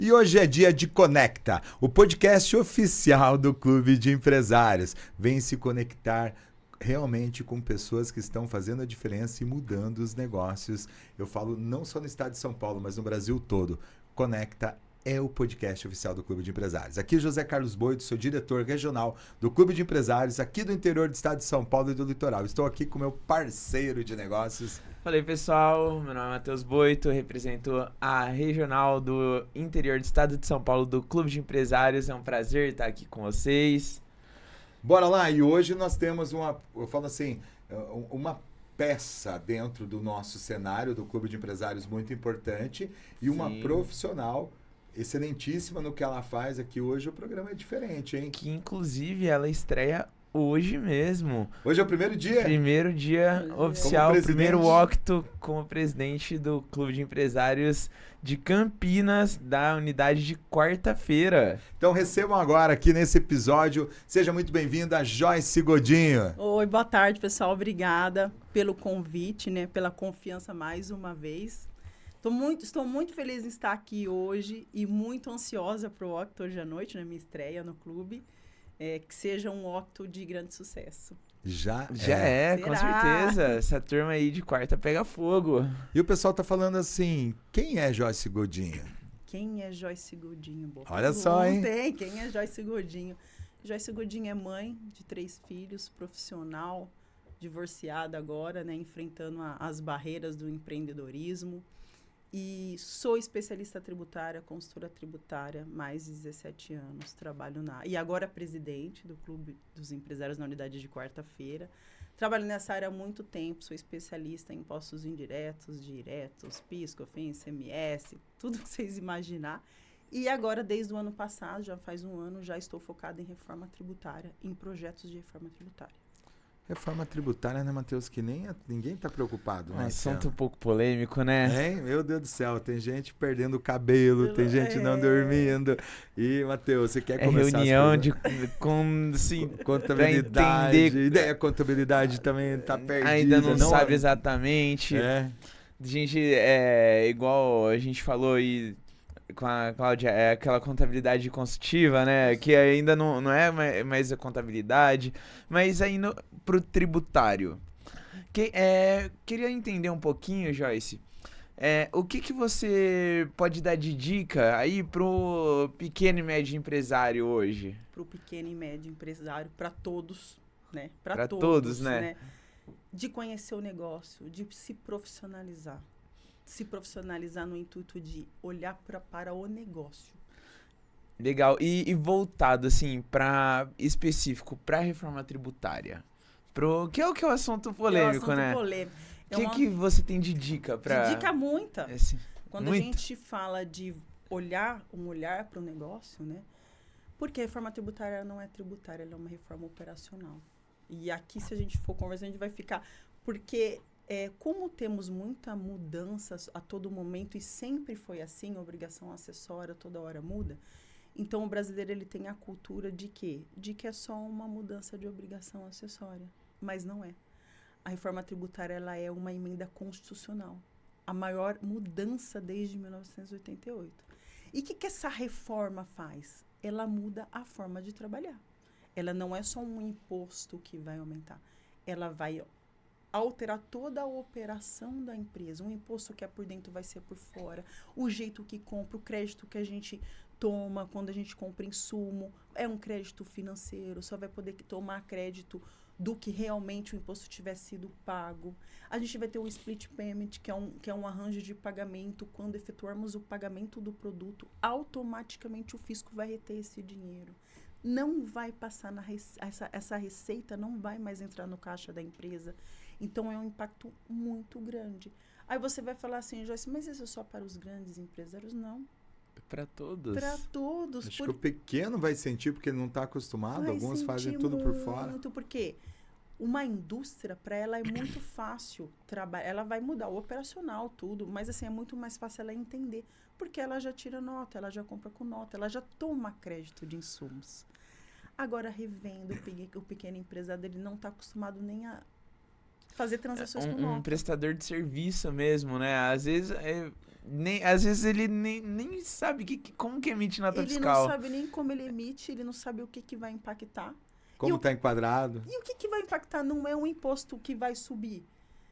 E hoje é dia de Conecta, o podcast oficial do Clube de Empresários. Vem se conectar realmente com pessoas que estão fazendo a diferença e mudando os negócios. Eu falo não só no estado de São Paulo, mas no Brasil todo. Conecta é o podcast oficial do Clube de Empresários. Aqui José Carlos Boito, sou diretor regional do Clube de Empresários aqui do interior do estado de São Paulo e do litoral. Estou aqui com meu parceiro de negócios. Fala aí, pessoal, meu nome é Matheus Boito, represento a regional do interior do estado de São Paulo do Clube de Empresários. É um prazer estar aqui com vocês. Bora lá, e hoje nós temos uma peça dentro do nosso cenário do Clube de Empresários muito importante e uma profissional excelentíssima no que ela faz aqui hoje. O programa é diferente, hein? Que inclusive ela estreia hoje mesmo. Hoje é o primeiro dia? Primeiro dia oficial, primeiro octo como presidente do Clube de Empresários de Campinas, da unidade de quarta-feira. Então recebam agora aqui nesse episódio, seja muito bem-vinda, Joyce Godinho. Oi, boa tarde, pessoal. Obrigada pelo convite, né? Pela confiança mais uma vez. Estou muito feliz em estar aqui hoje e muito ansiosa para o octo hoje à noite, na minha estreia no clube. Que seja um octo de grande sucesso. Já com certeza. Essa turma aí de quarta pega fogo. E o pessoal tá falando assim, quem é Joyce Godinho? Quem é Joyce Godinho? Boa Olha só, hein? Quem é Joyce Godinho? Joyce Godinho é mãe de 3 filhos, profissional, divorciada agora, né? Enfrentando as barreiras do empreendedorismo. E sou especialista tributária, consultora tributária, mais de 17 anos, trabalho e agora presidente do Clube dos Empresários na unidade de quarta-feira. Trabalho nessa área há muito tempo, sou especialista em impostos indiretos, diretos, PIS, COFINS, ICMS, tudo que vocês imaginar. E agora, desde o ano passado, já faz um ano, já estou focada em reforma tributária, em projetos de reforma tributária. Reforma tributária, né, Matheus? Que ninguém tá preocupado, né? Assunto um pouco polêmico, né? Meu Deus do céu, tem gente perdendo o cabelo, tem gente não dormindo. E, Matheus, você quer começar? Reunião contabilidade. A contabilidade também tá perdida. Ainda não sabe exatamente. Gente, igual a gente falou aí com a Cláudia, é aquela contabilidade consultiva, né? Que ainda não é mais a contabilidade, mas aí pro tributário. Queria entender um pouquinho, Joyce, o que você pode dar de dica aí pro pequeno e médio empresário hoje? Pro pequeno e médio empresário, para todos, né? Para todos, né? De conhecer o negócio, de se profissionalizar. Se profissionalizar no intuito de olhar para o negócio. Legal. E voltado, assim, específico para a reforma tributária. Que é o assunto polêmico, né? Polêmico. O que você tem de dica para... De dica muita. Quando muita. A gente fala de olhar para o negócio, né? Porque a reforma tributária não é tributária, ela é uma reforma operacional. E aqui, se a gente for conversar, a gente vai ficar... Porque... como temos muita mudança a todo momento e sempre foi assim, a obrigação acessória toda hora muda, então o brasileiro ele tem a cultura de quê? De que é só uma mudança de obrigação acessória, mas não é. A reforma tributária ela é uma emenda constitucional, a maior mudança desde 1988. E o que essa reforma faz? Ela muda a forma de trabalhar. Ela não é só um imposto que vai aumentar, ela vai alterar toda a operação da empresa. Um imposto que é por dentro vai ser por fora. O jeito que compra, o crédito que a gente toma quando a gente compra insumo, é um crédito financeiro, só vai poder tomar crédito do que realmente o imposto tiver sido pago. A gente vai ter o split payment, que é um arranjo de pagamento. Quando efetuarmos o pagamento do produto, automaticamente o fisco vai reter esse dinheiro. Não vai passar essa receita, não vai mais entrar no caixa da empresa. Então, é um impacto muito grande. Aí você vai falar assim, Joyce, mas isso é só para os grandes empresários? Não. Para todos. Para todos. Acho que o pequeno vai sentir porque ele não está acostumado. Alguns fazem tudo por fora. Muito, porque uma indústria, para ela é muito fácil trabalhar. Ela vai mudar o operacional, tudo, mas assim, é muito mais fácil ela entender. Porque ela já tira nota, ela já compra com nota, ela já toma crédito de insumos. Agora, revendo, o pequeno empresário, ele não está acostumado nem a fazer transações com nota. Um prestador de serviço mesmo, né? Às vezes às vezes ele nem sabe como que emite nota fiscal. Ele não sabe nem como ele emite, ele não sabe o que vai impactar. Como está enquadrado. E o que vai impactar? Não é um imposto que vai subir.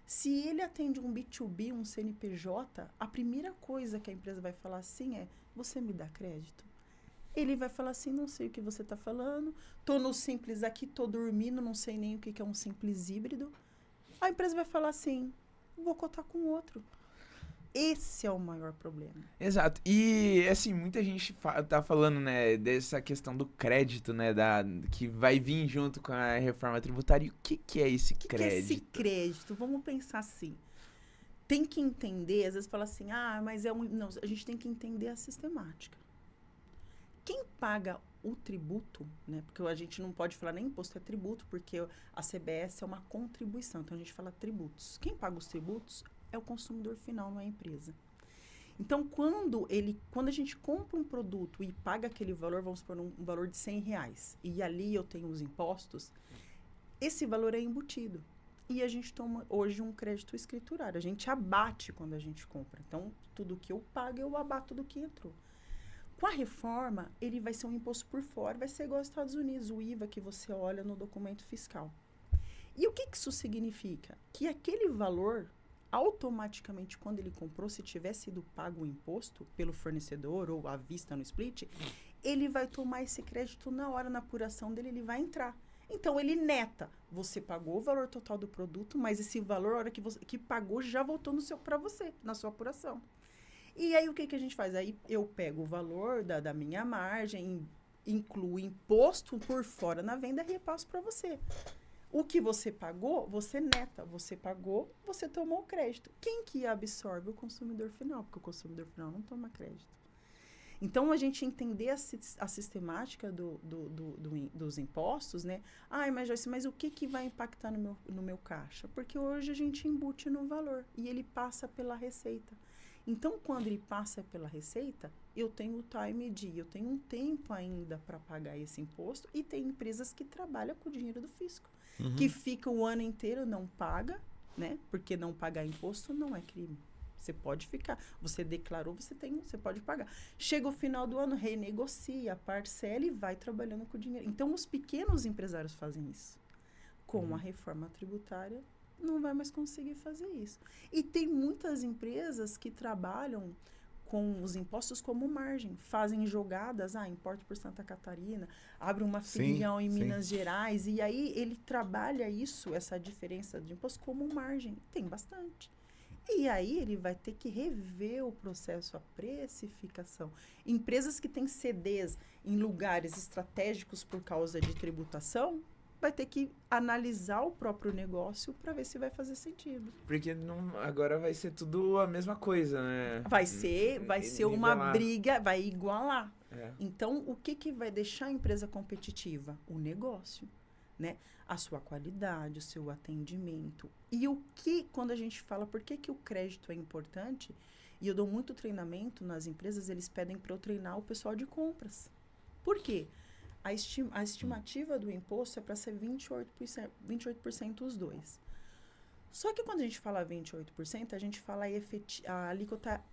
Se ele atende um B2B, um CNPJ, a primeira coisa que a empresa vai falar assim é, você me dá crédito? Ele vai falar assim, não sei o que você está falando, tô no Simples aqui, tô dormindo, não sei nem o que é um Simples híbrido. A empresa vai falar assim, vou cotar com outro. Esse é o maior problema. Exato. E, assim, muita gente tá falando, né, dessa questão do crédito, né, que vai vir junto com a reforma tributária. E o que é esse crédito? O que é esse crédito? Vamos pensar assim. Tem que entender, às vezes fala assim, mas não, a gente tem que entender a sistemática. Quem paga o tributo, né, porque a gente não pode falar nem imposto, é tributo, porque a CBS é uma contribuição, então a gente fala tributos. Quem paga os tributos é o consumidor final, não é a empresa. Então, quando a gente compra um produto e paga aquele valor, vamos supor, um valor de R$100, e ali eu tenho os impostos, esse valor é embutido. E a gente toma hoje um crédito escriturário. A gente abate quando a gente compra. Então, tudo que eu pago, eu abato do que entrou. Com a reforma, ele vai ser um imposto por fora, vai ser igual aos Estados Unidos, o IVA que você olha no documento fiscal. E o que isso significa? Que aquele valor, automaticamente, quando ele comprou, se tiver sido pago o imposto pelo fornecedor ou à vista no split, ele vai tomar esse crédito na hora, na apuração dele, ele vai entrar. Então, ele neta. Você pagou o valor total do produto, mas esse valor, a hora que pagou, já voltou para você, na sua apuração. E aí, o que a gente faz? Aí, eu pego o valor da minha margem, incluo imposto por fora na venda e repasso para você. O que você pagou, você neta. Você pagou, você tomou o crédito. Quem que absorve? O consumidor final, porque o consumidor final não toma crédito. Então, a gente entender a sistemática dos impostos, né? Mas Joyce, mas o que vai impactar no meu caixa? Porque hoje a gente embute no valor e ele passa pela receita. Então, quando ele passa pela receita, eu tenho o time eu tenho um tempo ainda para pagar esse imposto, e tem empresas que trabalham com o dinheiro do fisco, que fica o ano inteiro, não paga, né? Porque não pagar imposto não é crime. Você pode ficar, você declarou, você pode pagar. Chega o final do ano, renegocia, parcela e vai trabalhando com o dinheiro. Então, os pequenos empresários fazem isso. Com a reforma tributária, não vai mais conseguir fazer isso. E tem muitas empresas que trabalham com os impostos como margem, fazem jogadas, importo por Santa Catarina, abre uma filial em Minas Gerais, e aí ele trabalha isso, essa diferença de imposto como margem. Tem bastante. E aí ele vai ter que rever o processo, a precificação. Empresas que têm CDs em lugares estratégicos por causa de tributação, vai ter que analisar o próprio negócio para ver se vai fazer sentido. Porque agora vai ser tudo a mesma coisa, né? Vai ser uma briga, vai igualar. Então, o que vai deixar a empresa competitiva? O negócio, né? A sua qualidade, o seu atendimento. E quando a gente fala por que o crédito é importante, e eu dou muito treinamento nas empresas, eles pedem para eu treinar o pessoal de compras. Por quê? A estimativa do imposto é para ser 28% os dois. Só que quando a gente fala 28%, a gente fala a alíquota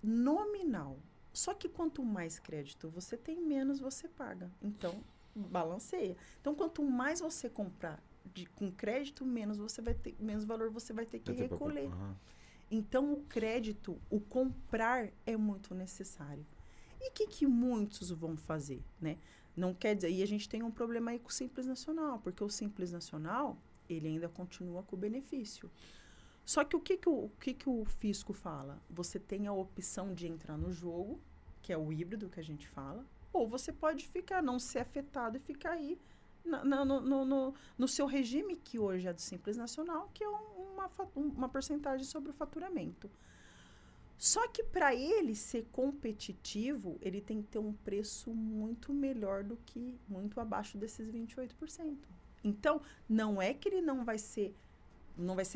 nominal. Só que quanto mais crédito você tem, menos você paga. Então, balanceia. Então, quanto mais você comprar com crédito, menos valor você vai ter que recolher. Então, o crédito, o comprar é muito necessário. E o que muitos vão fazer, né? Não quer dizer, e a gente tem um problema aí com o Simples Nacional, porque o Simples Nacional, ele ainda continua com o benefício. Só que o que o fisco fala? Você tem a opção de entrar no jogo, que é o híbrido que a gente fala, ou você pode não ser afetado e ficar aí no seu regime, que hoje é do Simples Nacional, que é uma porcentagem sobre o faturamento. Só que para ele ser competitivo, ele tem que ter um preço muito melhor muito abaixo desses 28%. Então, não é que ele não vai ser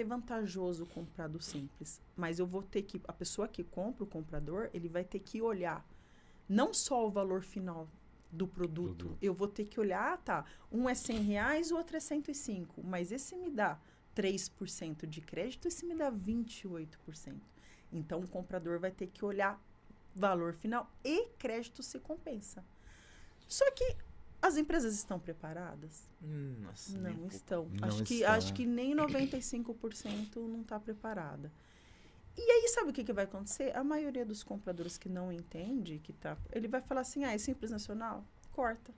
vantajoso comprar do Simples, mas a pessoa que compra, o comprador, ele vai ter que olhar não só o valor final do produto. Eu vou ter que olhar, um é R$100, o outro é 105, mas esse me dá 3% de crédito, esse me dá 28%. Então, o comprador vai ter que olhar valor final e crédito se compensa. Só que as empresas estão preparadas? Nossa, Não estão. Não Acho que nem 95% não está preparada. E aí, sabe o que vai acontecer? A maioria dos compradores que não entende, ele vai falar assim, é Simples Nacional? Corta.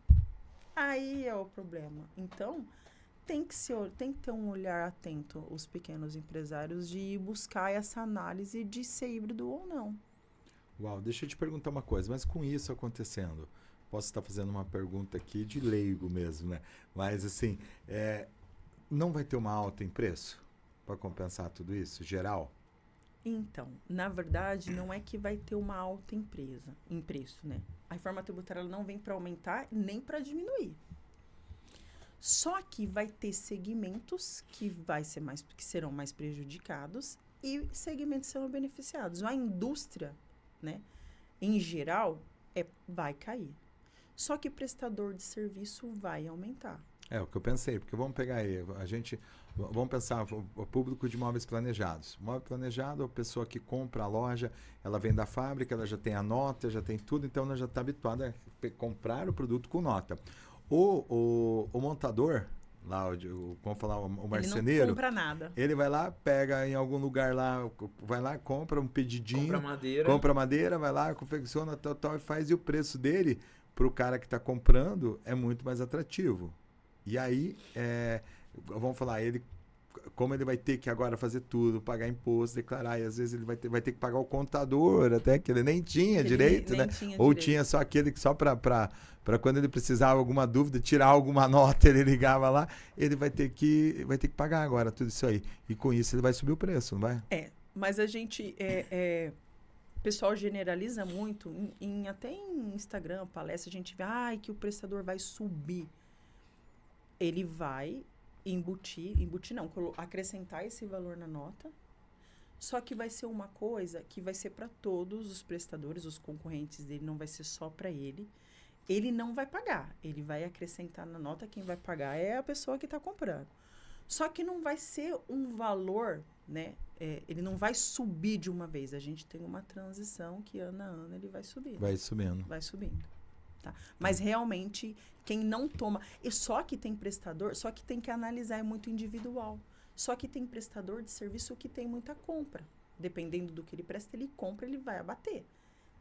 Aí é o problema. Então, tem que ter um olhar atento, os pequenos empresários, de ir buscar essa análise de ser híbrido ou não. Uau, deixa eu te perguntar uma coisa, mas com isso acontecendo, posso estar fazendo uma pergunta aqui de leigo mesmo, né? Mas assim, não vai ter uma alta em preço para compensar tudo isso, geral? Então, na verdade, não é que vai ter uma alta em preço, né? A reforma tributária ela não vem para aumentar nem para diminuir. Só que vai ter segmentos que serão mais prejudicados e segmentos serão beneficiados. A indústria, né, em geral, vai cair. Só que prestador de serviço vai aumentar. É o que eu pensei, porque vamos pegar aí, vamos pensar o público de móveis planejados. Móvel planejado, a pessoa que compra a loja, ela vem da fábrica, ela já tem a nota, já tem tudo, então ela já está habituada a comprar o produto com nota. O montador, lá, vamos falar, o marceneiro, ele não compra nada. Ele vai lá, pega em algum lugar lá, vai lá, compra um pedidinho, compra madeira, vai lá, confecciona, tal, e faz, e o preço dele, para o cara que está comprando, é muito mais atrativo. E aí, vamos falar, como ele vai ter que agora fazer tudo, pagar imposto, declarar, e às vezes ele vai ter que pagar o contador até, que ele nem tinha direito, né? Ou tinha só aquele que só para quando ele precisava alguma dúvida, tirar alguma nota, ele ligava lá, ele vai ter que pagar agora tudo isso aí. E com isso ele vai subir o preço, não vai? Mas a gente... o pessoal generaliza muito, até em Instagram, palestra, a gente vê que o prestador vai subir. Ele vai acrescentar esse valor na nota, só que vai ser uma coisa que vai ser para todos os prestadores, os concorrentes dele, não vai ser só para ele. Ele não vai pagar, ele vai acrescentar na nota, quem vai pagar é a pessoa que está comprando. Só que não vai ser um valor, né? Ele não vai subir de uma vez. A gente tem uma transição que ano a ano ele vai subindo. Vai subindo. Vai subindo. Tá? Mas realmente, quem não toma... Só que tem prestador, só que tem que analisar, é muito individual. Só que tem prestador de serviço que tem muita compra. Dependendo do que ele presta, ele compra, ele vai abater.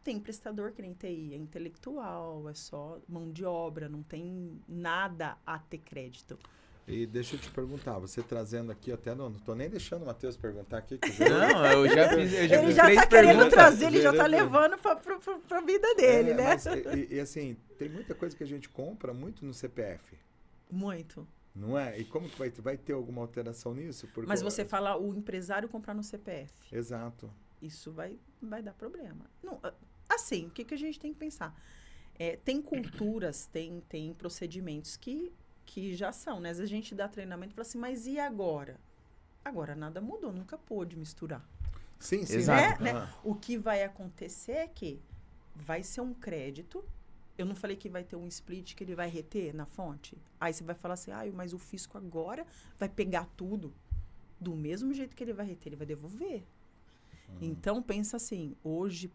Tem prestador que nem TI, é intelectual, é só mão de obra, não tem nada a ter crédito. E deixa eu te perguntar, você trazendo aqui, até não tô nem deixando o Matheus perguntar aqui. Não, eu já fiz ele já tá querendo trazer, ele já tá levando pra vida dele, né? Mas, e assim, tem muita coisa que a gente compra muito no CPF. Muito. Não é? E como que vai ter alguma alteração nisso? Porque mas você fala o empresário comprar no CPF. Exato. Isso vai dar problema. Não, assim, o que a gente tem que pensar? Tem culturas, tem procedimentos que já são, né? Às vezes a gente dá treinamento e fala assim, mas e agora? Agora nada mudou, nunca pôde misturar. Sim, exato. Né? O que vai acontecer é que vai ser um crédito. Eu não falei que vai ter um split que ele vai reter na fonte? Aí você vai falar assim, mas o fisco agora vai pegar tudo. Do mesmo jeito que ele vai reter, ele vai devolver. Então, pensa assim, hoje,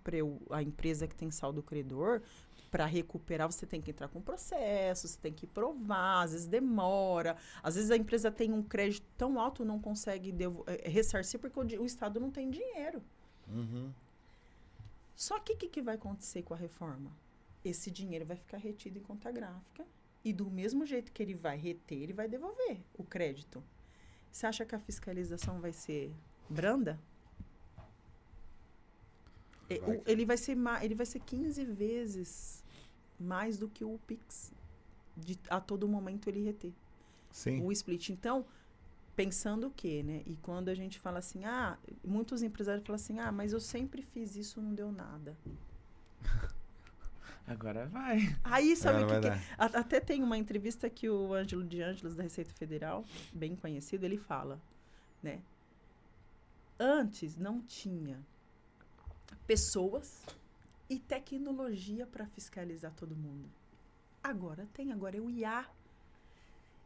a empresa que tem saldo credor, para recuperar, você tem que entrar com processo, você tem que provar, às vezes demora. Às vezes a empresa tem um crédito tão alto, não consegue ressarcir, porque o Estado não tem dinheiro. Uhum. Só que o que vai acontecer com a reforma? Esse dinheiro vai ficar retido em conta gráfica e do mesmo jeito que ele vai reter, ele vai devolver o crédito. Você acha que a fiscalização vai ser branda? Ele vai ser 15 vezes mais do que o Pix. A todo momento ele reter. Sim. O split. Então, pensando o quê, né? E quando a gente fala assim, muitos empresários falam assim, mas eu sempre fiz isso, não deu nada. Agora vai. Aí, sabe o que... Até tem uma entrevista que o Ângelo de Ângelos, da Receita Federal, bem conhecido, ele fala, né? Antes não tinha pessoas e tecnologia para fiscalizar todo mundo. Agora é o IA.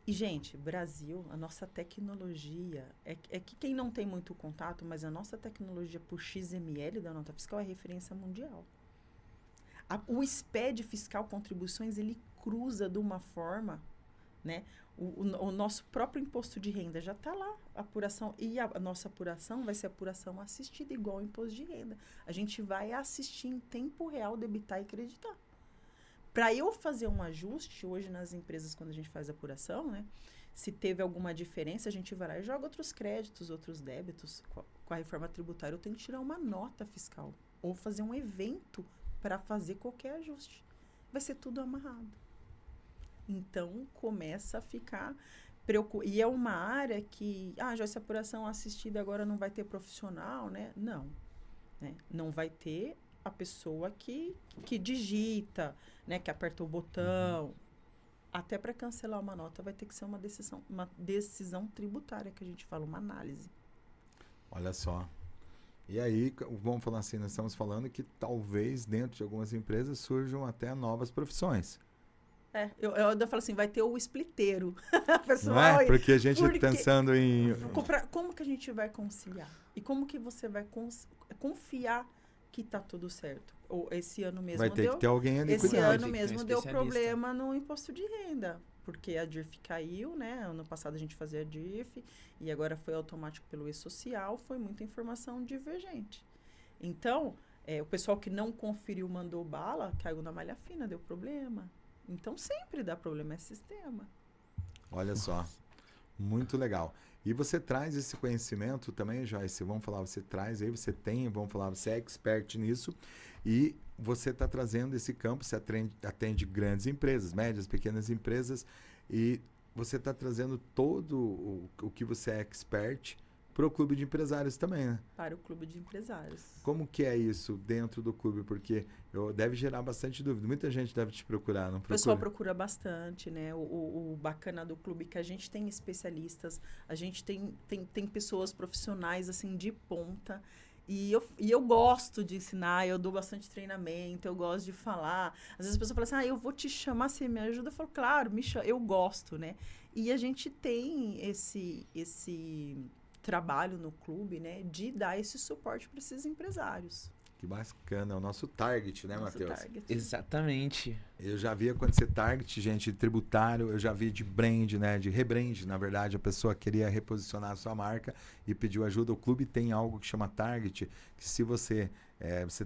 E, gente, Brasil, a nossa tecnologia, é que quem não tem muito contato, mas a nossa tecnologia por XML da nota fiscal é referência mundial. O SPED fiscal contribuições, ele cruza de uma forma, né? O nosso próprio imposto de renda já está lá, a apuração, e a nossa apuração vai ser apuração assistida, igual ao imposto de renda. A gente vai assistir em tempo real, debitar e creditar. Para eu fazer um ajuste, hoje nas empresas, quando a gente faz apuração, né? Se teve alguma diferença, a gente vai lá e joga outros créditos, outros débitos. Com a reforma tributária, eu tenho que tirar uma nota fiscal. Ou fazer um evento para fazer qualquer ajuste. Vai ser tudo amarrado. Então, começa a ficar... E é uma área que... já essa apuração assistida agora não vai ter profissional, né? Não. Né? Não vai ter a pessoa que digita, né? Que aperta o botão. Até para cancelar uma nota vai ter que ser uma decisão tributária, que a gente fala, uma análise. Olha só. E aí, vamos falar assim, nós estamos falando que talvez dentro de algumas empresas surjam até novas profissões. Eu falo assim, vai ter o spliteiro. Pessoal, não é? Porque a gente pensando em... Como que a gente vai conciliar? E como que você vai confiar que está tudo certo? Ou esse ano mesmo vai ter que ter alguém ali esse cuidando. ano mesmo deu problema no imposto de renda. Porque a DIRF caiu, né? Ano passado a gente fazia a DIRF e agora foi automático pelo e-social. Foi muita informação divergente. Então, o pessoal que não conferiu, mandou bala, caiu na malha fina, deu problema. Então, sempre dá problema, é sistema. Olha só, muito legal. E você traz esse conhecimento também, Joyce, vamos falar, você traz aí, você tem, vamos falar, você é expert nisso e você está trazendo esse campo, você atende grandes empresas, médias, pequenas empresas e você está trazendo todo o que você é expert para o clube de empresários também, né? Para o clube de empresários. Como que é isso dentro do clube? Porque deve gerar bastante dúvida. Muita gente deve te procurar, não procura? O pessoal procura bastante, né? O bacana do clube é que a gente tem especialistas, a gente tem pessoas profissionais, assim, de ponta. E eu gosto de ensinar, eu dou bastante treinamento, eu gosto de falar. Às vezes a pessoa fala assim, eu vou te chamar, você me ajuda? Eu falo, claro, me chama. Eu gosto, né? E a gente tem esse trabalho no clube, né, de dar esse suporte para esses empresários. Que bacana, é o nosso target, né, Matheus? Exatamente. Eu já vi acontecer target, gente, tributário, eu já vi de brand, né, de rebrand, na verdade, a pessoa queria reposicionar a sua marca e pediu ajuda. O clube tem algo que chama target, que se você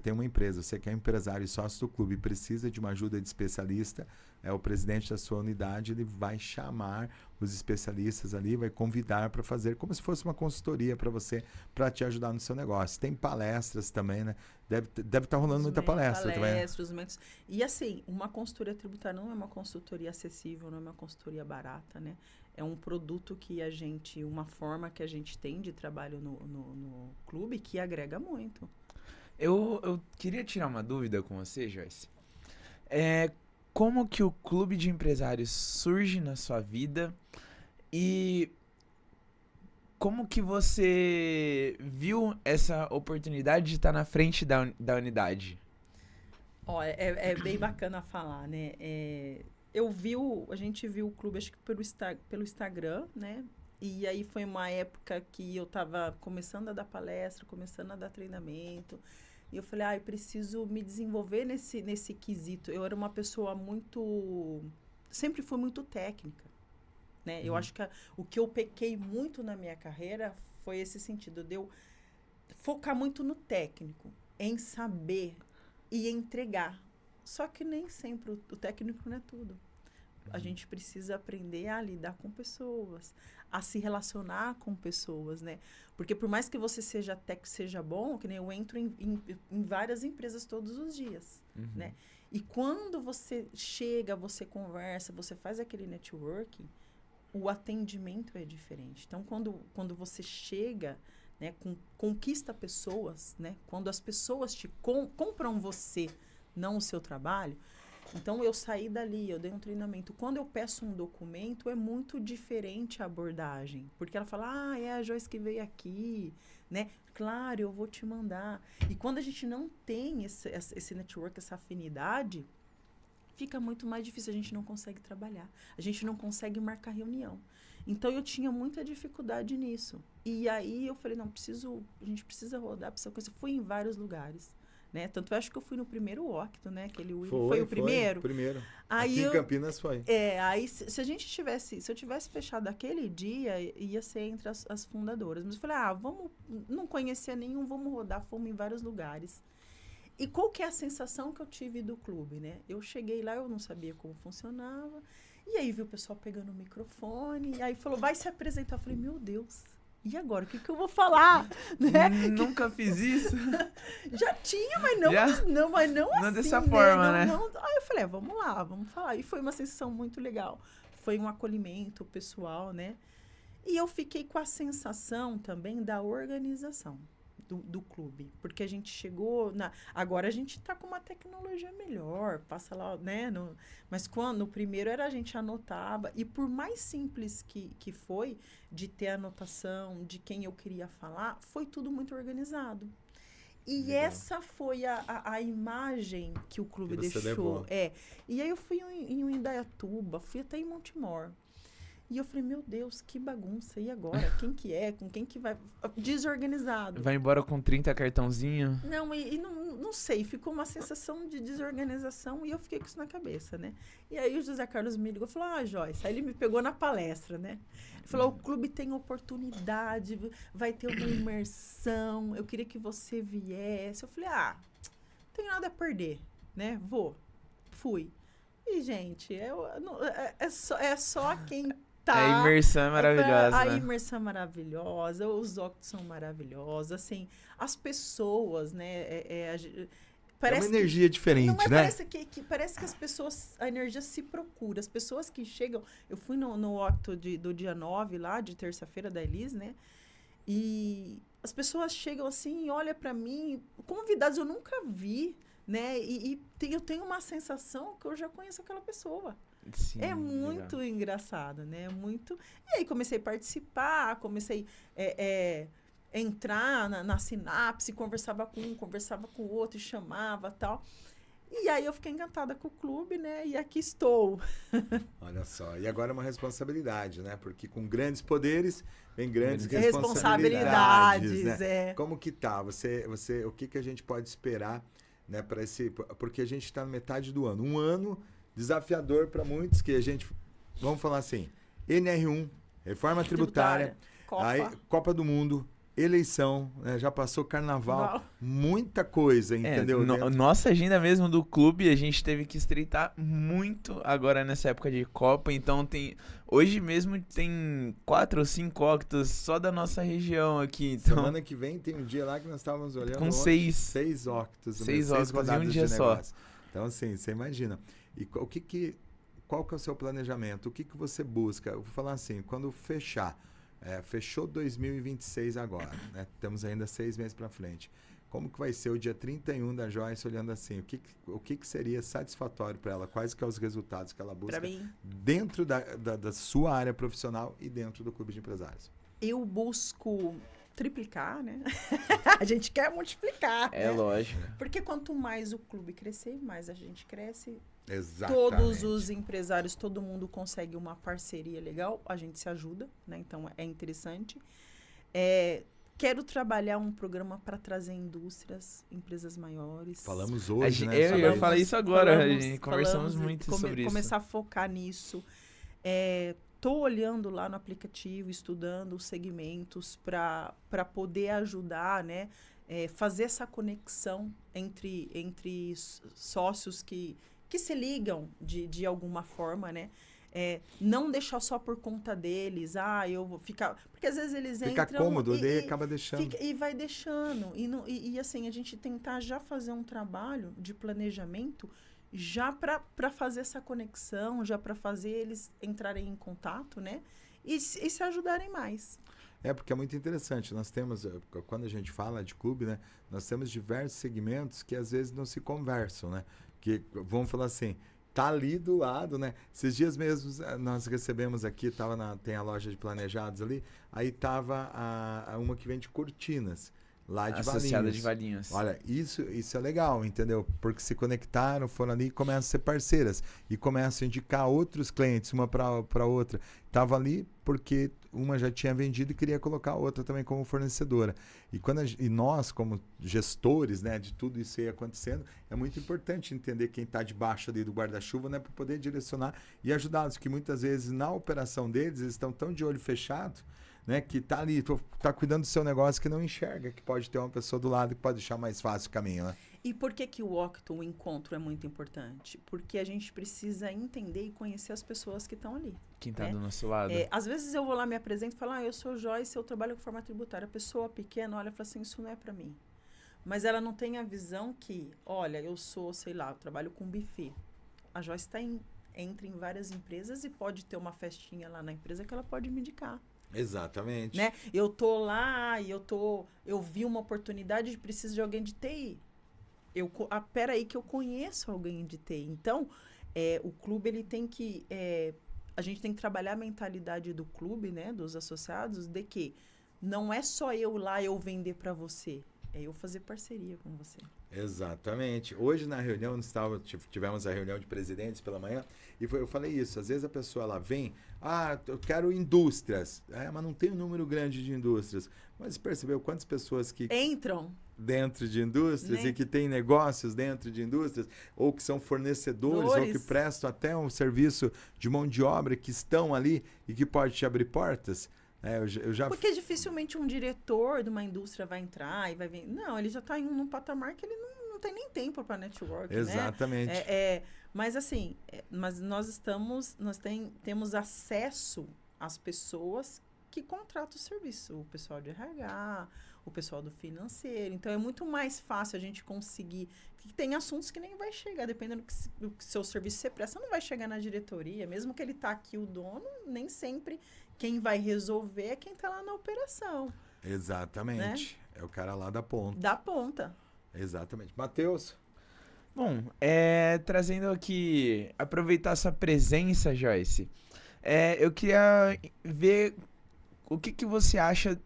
tem uma empresa, você que é empresário e sócio do clube e precisa de uma ajuda de especialista, o presidente da sua unidade, ele vai chamar os especialistas ali, vai convidar para fazer como se fosse uma consultoria para você, para te ajudar no seu negócio. Tem palestras também, né? Deve estar rolando muita palestra também. Palestras, e assim, uma consultoria tributária não é uma consultoria acessível, não é uma consultoria barata, né? É um produto que uma forma que a gente tem de trabalho no clube que agrega muito. Eu queria tirar uma dúvida com você, Joyce. Como que o clube de empresários surge na sua vida e como que você viu essa oportunidade de estar na frente da unidade? É bem bacana falar, né? A gente viu o clube, acho que pelo Instagram, né? E aí foi uma época que eu estava começando a dar palestra, começando a dar treinamento. E eu falei, eu preciso me desenvolver nesse quesito. Eu era uma pessoa sempre fui muito técnica, né? Eu acho que o que eu pequei muito na minha carreira foi esse sentido de eu focar muito no técnico, em saber e entregar. Só que nem sempre o técnico não é tudo. A gente precisa aprender a lidar com pessoas, a se relacionar com pessoas, né? Porque por mais que você seja bom, que nem eu entro em várias empresas todos os dias, né? E quando você chega, você conversa, você faz aquele networking, o atendimento é diferente. Então, quando você chega, né, conquista pessoas, né? Quando as pessoas compram você, não o seu trabalho. Então, eu saí dali, eu dei um treinamento. Quando eu peço um documento, é muito diferente a abordagem. Porque ela fala, é a Joyce que veio aqui, né? Claro, eu vou te mandar. E quando a gente não tem esse network, essa afinidade, fica muito mais difícil, a gente não consegue trabalhar, a gente não consegue marcar reunião. Então, eu tinha muita dificuldade nisso. E aí, eu falei, não, a gente precisa rodar, precisa coisa. Fui em vários lugares, né? Tanto eu acho que eu fui no primeiro Octo, né? Aquele foi o primeiro? Foi o primeiro. Aí aqui em Campinas foi. Aí se eu tivesse fechado aquele dia, ia ser entre as fundadoras. Mas eu falei, não conhecia nenhum, vamos rodar, fomos em vários lugares. E qual que é a sensação que eu tive do clube, né? Eu cheguei lá, eu não sabia como funcionava. E aí vi o pessoal pegando o microfone. E aí falou, vai se apresentar. Eu falei, meu Deus, e agora? O que eu vou falar? Né? Nunca fiz isso. Já tinha, mas não assim. Não dessa forma, né? Aí eu falei, vamos lá, vamos falar. E foi uma sensação muito legal. Foi um acolhimento pessoal, né? E eu fiquei com a sensação também da organização do clube, porque a gente chegou agora a gente está com uma tecnologia melhor, passa lá, né, mas no primeiro era a gente anotava, e por mais simples que foi, de ter anotação de quem eu queria falar, foi tudo muito organizado. E legal. Essa foi a imagem que o clube deixou. Levou. E aí eu fui em Indaiatuba, fui até em Montemor. E eu falei, meu Deus, que bagunça. E agora? Quem que é? Com quem que vai? Desorganizado. Vai embora com 30 cartãozinho? Não, não sei. Ficou uma sensação de desorganização e eu fiquei com isso na cabeça, né? E aí o José Carlos me ligou e falou, Joyce. Aí ele me pegou na palestra, né? Ele falou, o clube tem oportunidade, vai ter uma imersão, eu queria que você viesse. Eu falei, não tenho nada a perder, né? Fui. E, gente, é só quem... Tá. A imersão é maravilhosa. A imersão é maravilhosa, os octos são maravilhosos, assim, as pessoas, né? Parece uma energia diferente, né? Parece que as pessoas, a energia se procura. As pessoas que chegam... Eu fui no octo do dia 9, lá, de terça-feira, da Elis, né? E as pessoas chegam assim e olham para mim, convidados eu nunca vi, né? Eu tenho uma sensação que eu já conheço aquela pessoa. Sim, é muito legal. Engraçado, né? Muito... E aí comecei a participar, comecei a entrar na sinapse, conversava com um, conversava com o outro, e chamava e tal. E aí eu fiquei encantada com o clube, né? E aqui estou. Olha só, e agora é uma responsabilidade, né? Porque com grandes poderes vem grandes responsabilidades, né? Como que tá? O que a gente pode esperar, né, para esse... Porque a gente está na metade do ano. Um ano desafiador para muitos, que a gente, vamos falar assim, NR1, reforma tributária, Copa do Mundo, eleição, né, já passou carnaval, muita coisa, entendeu? Nossa agenda mesmo do clube, a gente teve que estreitar muito agora nessa época de Copa, então hoje mesmo tem 4 ou 5 octos só da nossa região aqui. Então, semana que vem tem um dia lá que nós estávamos olhando com 6 octos, 6 rodadas em um dia só. Então assim, você imagina. E qual que é o seu planejamento? O que você busca? Eu vou falar assim, quando fechar, fechou 2026 agora, né? Temos ainda 6 meses para frente. Como que vai ser o dia 31 da Joyce, olhando assim, o que seria satisfatório para ela? Quais que são os resultados que ela busca dentro da sua área profissional e dentro do Clube de Empresários? Eu busco triplicar, né? A gente quer multiplicar. É, né? Lógico. Porque quanto mais o clube crescer, mais a gente cresce. Exatamente. Todos os empresários, todo mundo consegue uma parceria legal, a gente se ajuda, né? Então é interessante. Quero trabalhar um programa para trazer indústrias, empresas maiores. Falamos hoje, né? Eu falei isso agora, conversamos muito sobre isso. Começar a focar nisso. Estou olhando lá no aplicativo, estudando os segmentos para poder ajudar, né? Fazer essa conexão entre sócios que se ligam de alguma forma, né? Não deixar só por conta deles, eu vou ficar... Porque às vezes eles entram... Fica cômodo, daí acaba deixando. E vai deixando. E assim, a gente tentar já fazer um trabalho de planejamento já para fazer essa conexão, já para fazer eles entrarem em contato, né? E se ajudarem mais. Porque é muito interessante. Nós temos, quando a gente fala de clube, né? Nós temos diversos segmentos que às vezes não se conversam, né? Que, vamos falar assim, tá ali do lado, né? Esses dias mesmos nós recebemos aqui, tem a loja de planejados ali, aí tava uma que vende cortinas. lá de Associada Valinhos. de Valinhos. Olha, isso é legal, entendeu? Porque se conectaram, foram ali e começam a ser parceiras. E começam a indicar outros clientes, uma para outra. Tava ali porque uma já tinha vendido e queria colocar a outra também como fornecedora. E nós, como gestores, né, de tudo isso aí acontecendo, é muito importante entender quem está debaixo ali do guarda-chuva, né, para poder direcionar e ajudá-los, que muitas vezes na operação deles eles estão tão de olho fechado, né, que tá ali, tá cuidando do seu negócio, que não enxerga que pode ter uma pessoa do lado que pode deixar mais fácil o caminho, né? E por que o Octo, o encontro, é muito importante? Porque a gente precisa entender e conhecer as pessoas que estão ali. Quem tá né? do nosso lado. Às vezes eu vou lá, me apresento e falo, eu sou Joyce, eu trabalho com forma tributária. A pessoa pequena olha e fala assim, isso não é para mim. Mas ela não tem a visão que, olha, eu sou, sei lá, eu trabalho com buffet. A Joyce entra em várias empresas e pode ter uma festinha lá na empresa que ela pode me indicar. Exatamente. Né? Eu tô lá e eu vi uma oportunidade de preciso de alguém de TI. Peraí que eu conheço alguém de TI. Então, o clube, ele tem que... a gente tem que trabalhar a mentalidade do clube, né? Dos associados, de que não é só eu lá, eu vender para você. É eu fazer parceria com você. Exatamente. Hoje na reunião, tivemos a reunião de presidentes pela manhã, e eu falei isso. Às vezes a pessoa ela vem, eu quero indústrias, mas não tem um número grande de indústrias. Mas percebeu quantas pessoas que entram dentro de indústrias, né? E que têm negócios dentro de indústrias, ou que são fornecedores, ou que prestam até um serviço de mão de obra, que estão ali e que pode te abrir portas? Porque dificilmente um diretor de uma indústria vai entrar e vai vir. Não, ele já está num patamar que ele não tem nem tempo para network. Exatamente. Né? Mas assim, mas nós temos acesso às pessoas que contratam o serviço. O pessoal de RH, o pessoal do financeiro. Então, é muito mais fácil a gente conseguir... Tem assuntos que nem vai chegar, dependendo do que seu serviço você presta, não vai chegar na diretoria. Mesmo que ele tá aqui, o dono, nem sempre quem vai resolver é quem tá lá na operação. Exatamente. Né? É o cara lá da ponta. Da ponta. Exatamente. Matheus? Bom, trazendo aqui, aproveitar sua presença, Joyce, eu queria ver o que você acha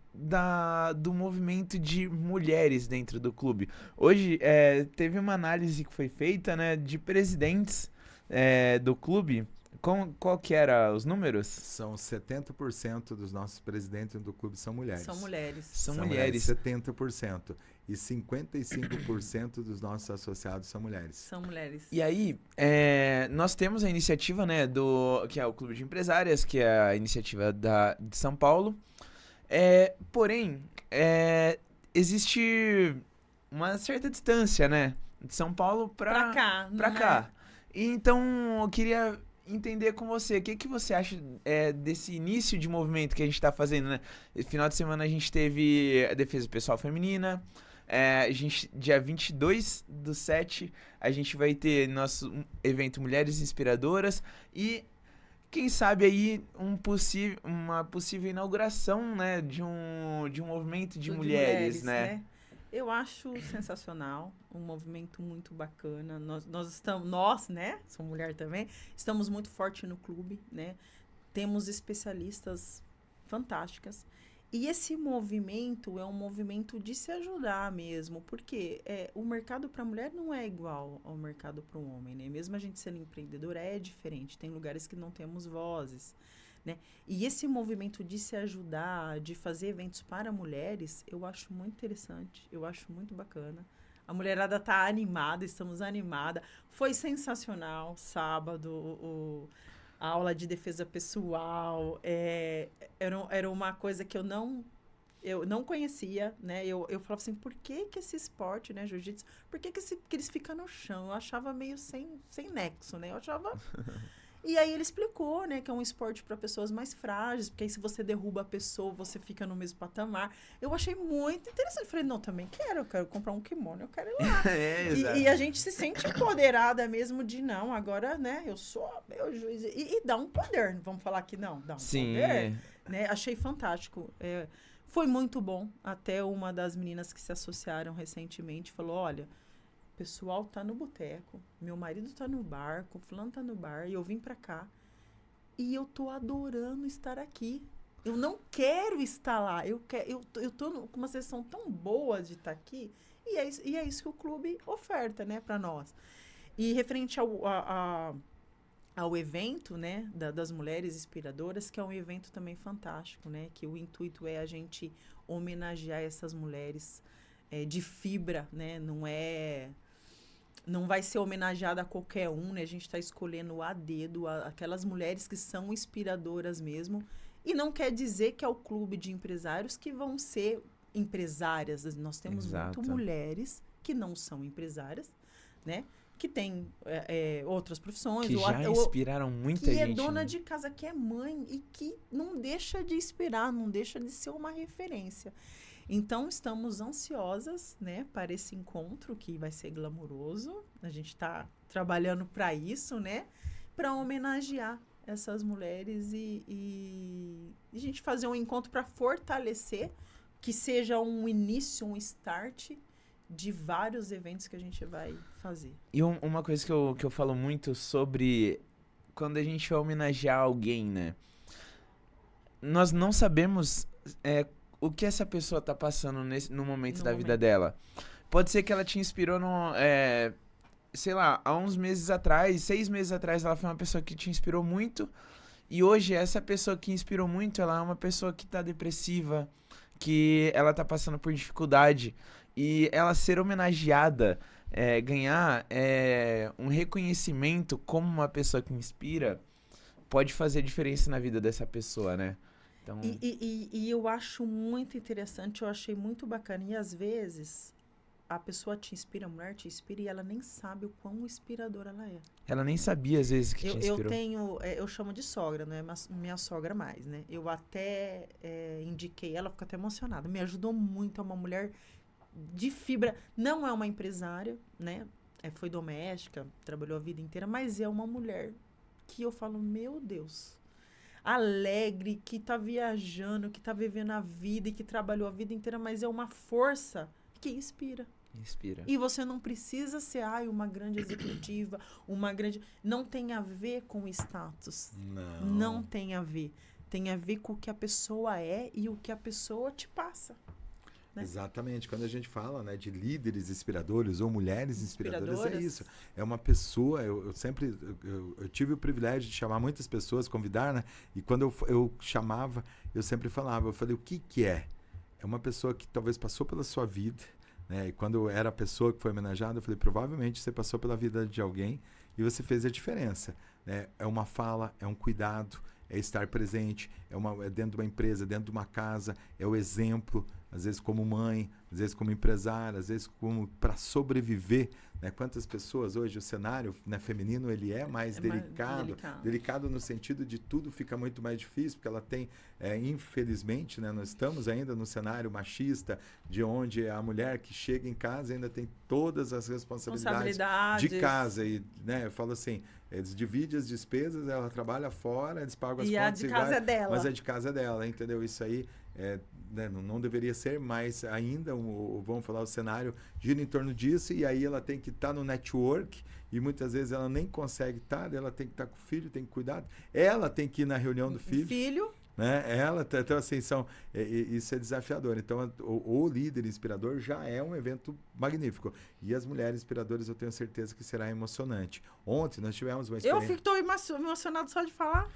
do movimento de mulheres dentro do clube. Hoje, teve uma análise que foi feita, né, de presidentes do clube. Qual que era os números? São 70% dos nossos presidentes do clube são mulheres. São mulheres. São mulheres. 70%. E 55% dos nossos associados são mulheres. São mulheres. E aí, nós temos a iniciativa, né, que é o Clube de Empresárias, que é a iniciativa de São Paulo. Porém, existe uma certa distância, né, de São Paulo para cá. E então, eu queria entender com você, o que você acha desse início de movimento que a gente está fazendo, né? Esse final de semana a gente teve a defesa pessoal feminina, dia 22/7, a gente vai ter nosso evento Mulheres Inspiradoras e, quem sabe aí, uma possível inauguração, né, de um movimento de mulheres, né? Eu acho sensacional, um movimento muito bacana. Nós, né, sou mulher também, estamos muito forte no clube, né? Temos especialistas fantásticas. E esse movimento é um movimento de se ajudar mesmo, porque o mercado para a mulher não é igual ao mercado para o homem, né? Mesmo a gente sendo empreendedor, é diferente. Tem lugares que não temos vozes, né? E esse movimento de se ajudar, de fazer eventos para mulheres, eu acho muito interessante, eu acho muito bacana. A mulherada tá animada, estamos animada. Foi sensacional sábado, a aula de defesa pessoal. Era uma coisa que eu não conhecia, né? Eu falava assim, por que esse esporte, né, jiu-jitsu, por que eles ficam no chão? Eu achava meio sem nexo, né? Eu achava... E aí ele explicou, né, que é um esporte para pessoas mais frágeis, porque aí se você derruba a pessoa, você fica no mesmo patamar. Eu achei muito interessante. Falei, não, também eu quero comprar um kimono, eu quero ir lá. E a gente se sente empoderada mesmo de não, agora, né, eu sou meu juiz. E dá um poder, vamos falar que não, dá um poder. Né? Achei fantástico. Foi muito bom. Até uma das meninas que se associaram recentemente falou, olha... O pessoal tá no boteco, meu marido tá no barco, o fulano tá no bar, e eu vim pra cá. E eu tô adorando estar aqui. Eu não quero estar lá. Eu tô com uma sensação tão boa de estar aqui. E é isso que o clube oferta, né, para nós. E referente ao evento, né, das mulheres inspiradoras, que é um evento também fantástico, né, que o intuito é a gente homenagear essas mulheres de fibra, né, não vai ser homenageada a qualquer um, né, a gente está escolhendo a dedo aquelas mulheres que são inspiradoras mesmo, e não quer dizer que é o clube de empresários que vão ser empresárias. Nós temos muito mulheres que não são empresárias, né, que tem outras profissões. Que já inspiraram muita gente. Que é dona de casa, que é mãe e que não deixa de inspirar, não deixa de ser uma referência. Então, estamos ansiosas, né, para esse encontro que vai ser glamouroso. A gente está trabalhando para isso, né, para homenagear essas mulheres e a gente fazer um encontro para fortalecer, que seja um início, um start de vários eventos que a gente vai fazer. E uma coisa que eu falo muito sobre quando a gente vai homenagear alguém, né? Nós não sabemos o que essa pessoa tá passando no momento da vida dela. Pode ser que ela te inspirou sei lá, há uns meses atrás, 6 meses atrás, ela foi uma pessoa que te inspirou muito. E hoje, essa pessoa que inspirou muito, ela é uma pessoa que tá depressiva, que ela tá passando por dificuldade. E ela ser homenageada, ganhar um reconhecimento como uma pessoa que inspira, pode fazer diferença na vida dessa pessoa, né? Então... E eu acho muito interessante, eu achei muito bacana. E às vezes, a pessoa te inspira, a mulher te inspira, e ela nem sabe o quão inspiradora ela é. Ela nem sabia, às vezes, que te inspirou. Eu chamo de sogra, não é minha sogra mais, né? Eu até indiquei ela, fico até emocionada. Me ajudou muito, é uma mulher de fibra, não é uma empresária, né? Foi doméstica, trabalhou a vida inteira, mas é uma mulher que eu falo, meu Deus, alegre, que tá viajando, que tá vivendo a vida e que trabalhou a vida inteira, mas é uma força que inspira. Inspira. E você não precisa ser uma grande executiva, não tem a ver com status. Não tem a ver. Tem a ver com o que a pessoa é e o que a pessoa te passa. Né? Exatamente. Quando a gente fala, né, de líderes inspiradores ou mulheres inspiradoras, é isso. É uma pessoa, eu tive o privilégio de chamar muitas pessoas, convidar, né? E quando eu chamava, eu sempre falava, eu falei, o que é? É uma pessoa que talvez passou pela sua vida, né? E quando eu era a pessoa que foi homenageada, eu falei, provavelmente você passou pela vida de alguém e você fez a diferença, né? É uma fala, é um cuidado, é estar presente, é dentro de uma empresa, dentro de uma casa, é o exemplo, às vezes como mãe, às vezes como empresária, às vezes como para sobreviver, né? Quantas pessoas hoje, o cenário, né, feminino, ele é mais delicado no sentido de tudo fica muito mais difícil, porque ela tem, infelizmente, né, nós estamos ainda no cenário machista, de onde a mulher que chega em casa ainda tem todas as responsabilidades de casa, e, né, eu falo assim, eles dividem as despesas, ela trabalha fora, eles pagam as contas. E a de casa é dela. Mas a de casa é dela, entendeu? Isso aí né, não deveria ser, mas ainda, vamos falar, o cenário gira em torno disso, e aí ela tem que estar no network, e muitas vezes ela nem consegue estar, ela tem que estar com o filho, tem que cuidar, ela tem que ir na reunião do filho. Né? Então, assim, isso é desafiador. Então, o líder inspirador já é um evento magnífico. E as mulheres inspiradoras, eu tenho certeza que será emocionante. Ontem nós tivemos uma experiência... Eu estou emocionado só de falar.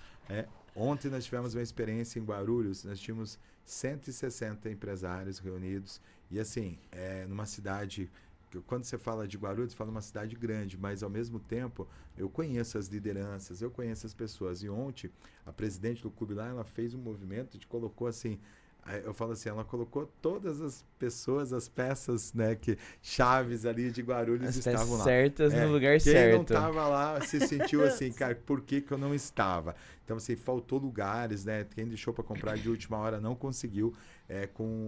Ontem nós tivemos uma experiência em Guarulhos, nós tínhamos 160 empresários reunidos. E, assim, numa cidade... Quando você fala de Guarulhos, você fala uma cidade grande, mas ao mesmo tempo eu conheço as lideranças, eu conheço as pessoas. E ontem, a presidente do clube lá, ela fez um movimento de colocou assim, eu falo assim, ela colocou todas as pessoas, as peças, né, chaves ali de Guarulhos estavam lá. Certas no lugar certo. Quem não estava lá se sentiu assim, cara, por que eu não estava? Então, assim, faltou lugares, né? Quem deixou para comprar de última hora não conseguiu.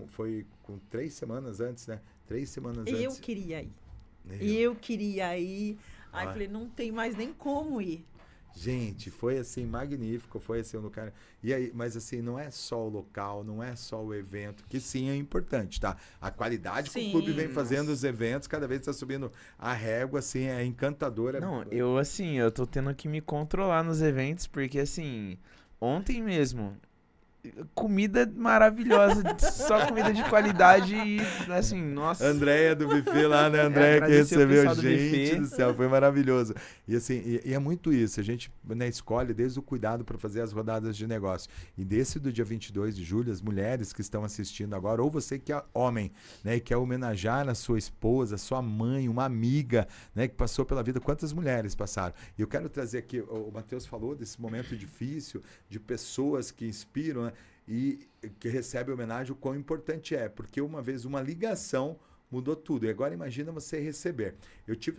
Foi com 3 semanas antes, né? 3 semanas antes. Eu queria ir. Aí falei, não tem mais nem como ir. Gente, foi assim, magnífico, foi assim um lugar. E aí, mas assim, não é só o local, não é só o evento, que sim é importante, tá? A qualidade que o clube vem fazendo os eventos, cada vez está subindo a régua, assim, é encantadora. Não, eu tô tendo que me controlar nos eventos, porque assim, ontem mesmo, comida maravilhosa, só comida de qualidade e, assim, nossa. Andréia do buffet lá, né? Andréia que agradecer o recebeu, pessoal do gente buffet. do céu, foi maravilhoso. E assim, e é muito isso, a gente, né, escolhe desde o cuidado para fazer as rodadas de negócio. E desse do dia 22 de julho, as mulheres que estão assistindo agora, ou você que é homem, né, e quer homenagear a sua esposa, sua mãe, uma amiga, né, que passou pela vida, quantas mulheres passaram? E eu quero trazer aqui, o Matheus falou desse momento difícil, de pessoas que inspiram, né, e que recebe homenagem, o quão importante é, porque uma vez uma ligação mudou tudo. E agora imagina você receber.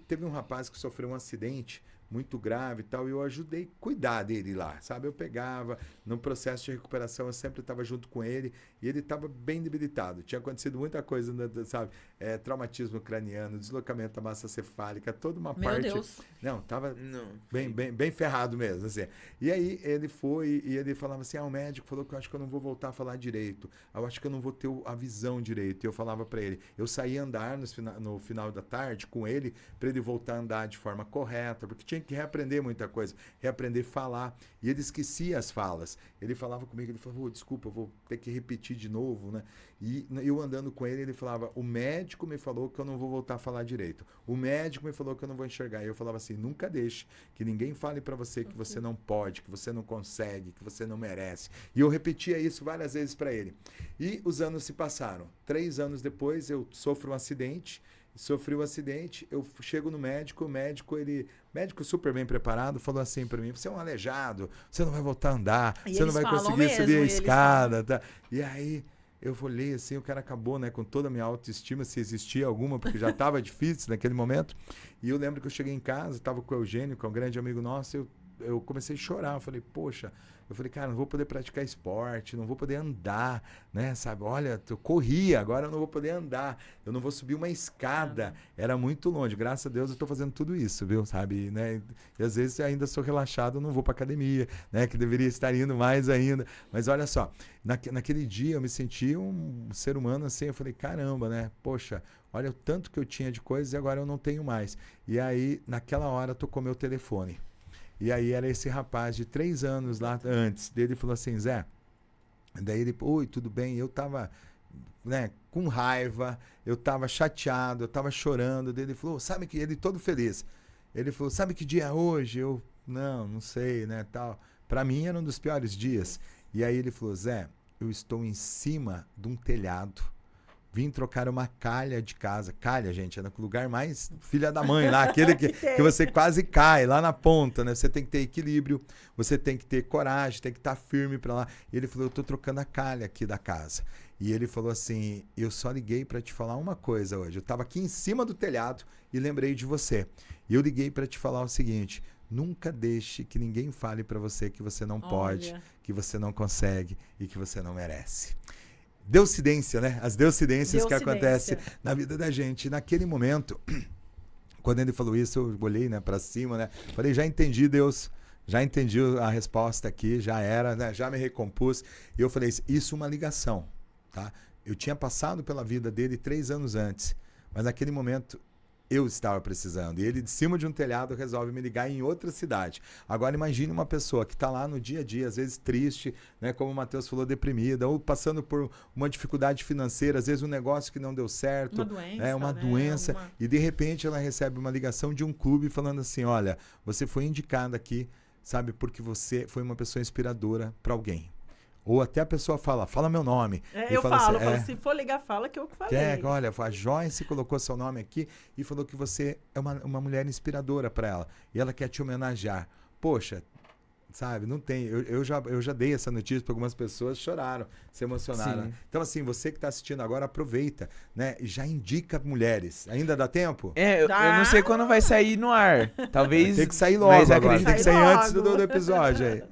Teve um rapaz que sofreu um acidente muito grave e tal, e eu ajudei a cuidar dele lá, sabe? Eu pegava, no processo de recuperação, eu sempre estava junto com ele, e ele estava bem debilitado. Tinha acontecido muita coisa, sabe? Traumatismo craniano, deslocamento da massa cefálica, toda uma Meu parte... Deus. Não, estava Não. bem ferrado mesmo, assim. E aí ele foi, e ele falava assim, o médico falou que eu acho que eu não vou voltar a falar direito, eu acho que eu não vou ter a visão direito. E eu falava para ele, eu saía andar no final da tarde com ele, para ele voltar a andar de forma correta, porque tinha que reaprender muita coisa, reaprender a falar, e ele esquecia as falas. Ele falava comigo, ele falava, desculpa, eu vou ter que repetir de novo, né? E eu andando com ele, ele falava, o médico me falou que eu não vou voltar a falar direito, o médico me falou que eu não vou enxergar. E eu falava assim, nunca deixe que ninguém fale para você que você não pode, que você não consegue, que você não merece. E eu repetia isso várias vezes para ele. E os anos se passaram. 3 anos depois, eu sofro um acidente, eu chego no médico, médico super bem preparado, falou assim para mim, você é um aleijado, você não vai voltar a andar, E você não eles vai falam conseguir subir a mesmo, escada. Tá? E aí eu olhei assim, o cara acabou, né, com toda a minha autoestima, se existia alguma, porque já estava difícil naquele momento. E eu lembro que eu cheguei em casa, estava com o Eugênio, que é um grande amigo nosso, eu comecei a chorar, eu falei, poxa, cara, não vou poder praticar esporte, não vou poder andar, né, sabe? Olha, eu corria, agora eu não vou poder andar, eu não vou subir uma escada, era muito longe, graças a Deus eu estou fazendo tudo isso, viu, sabe, né? E às vezes ainda sou relaxado, não vou para academia, né, que deveria estar indo mais ainda, mas olha só, naquele dia eu me senti um ser humano assim, eu falei, caramba, né, poxa, olha o tanto que eu tinha de coisas e agora eu não tenho mais. E aí, naquela hora, tocou meu telefone. E aí era esse rapaz de 3 anos lá antes. Dele falou assim, Zé, daí ele, oi, tudo bem? Eu tava, né, com raiva, eu tava chateado, eu tava chorando. Daí ele falou, sabe que ele todo feliz. Ele falou, sabe que dia é hoje? Eu, não sei, né, tal. Pra mim era um dos piores dias. E aí ele falou, Zé, eu estou em cima de um telhado. Vim trocar uma calha de casa. Calha, gente, é no lugar mais filha da mãe lá, aquele que você quase cai, lá na ponta, né? Você tem que ter equilíbrio, você tem que ter coragem, tem que estar firme para lá. E ele falou, eu tô trocando a calha aqui da casa. E ele falou assim, eu só liguei para te falar uma coisa hoje. Eu tava aqui em cima do telhado e lembrei de você. E eu liguei para te falar o seguinte, nunca deixe que ninguém fale para você que você não pode, que você não consegue e que você não merece. Deucidência, né? As deucidências que acontecem na vida da gente. E naquele momento, quando ele falou isso, eu olhei, né, para cima, né? Falei, já entendi, Deus. Já entendi a resposta aqui, já era, né? Já me recompus. E eu falei, isso é uma ligação, tá? Eu tinha passado pela vida dele 3 anos antes, mas naquele momento eu estava precisando. E ele, de cima de um telhado, resolve me ligar em outra cidade. Agora, imagine uma pessoa que está lá no dia a dia, às vezes triste, né, como o Matheus falou, deprimida, ou passando por uma dificuldade financeira, às vezes um negócio que não deu certo. Uma doença. Uma doença. E, de repente, ela recebe uma ligação de um clube falando assim, olha, você foi indicada aqui, sabe, porque você foi uma pessoa inspiradora para alguém. Ou até a pessoa fala meu nome. Eu falo, se for ligar, fala que eu falei. Olha, a Joyce colocou seu nome aqui e falou que você é uma mulher inspiradora para ela. E ela quer te homenagear. Poxa, sabe, não tem. Eu já dei essa notícia para algumas pessoas, choraram, se emocionaram. Sim. Então, assim, você que está assistindo agora, aproveita, né? E já indica mulheres. Ainda dá tempo? Eu não sei quando vai sair no ar. Talvez. Tem que sair logo agora. Tem que sair antes do episódio aí.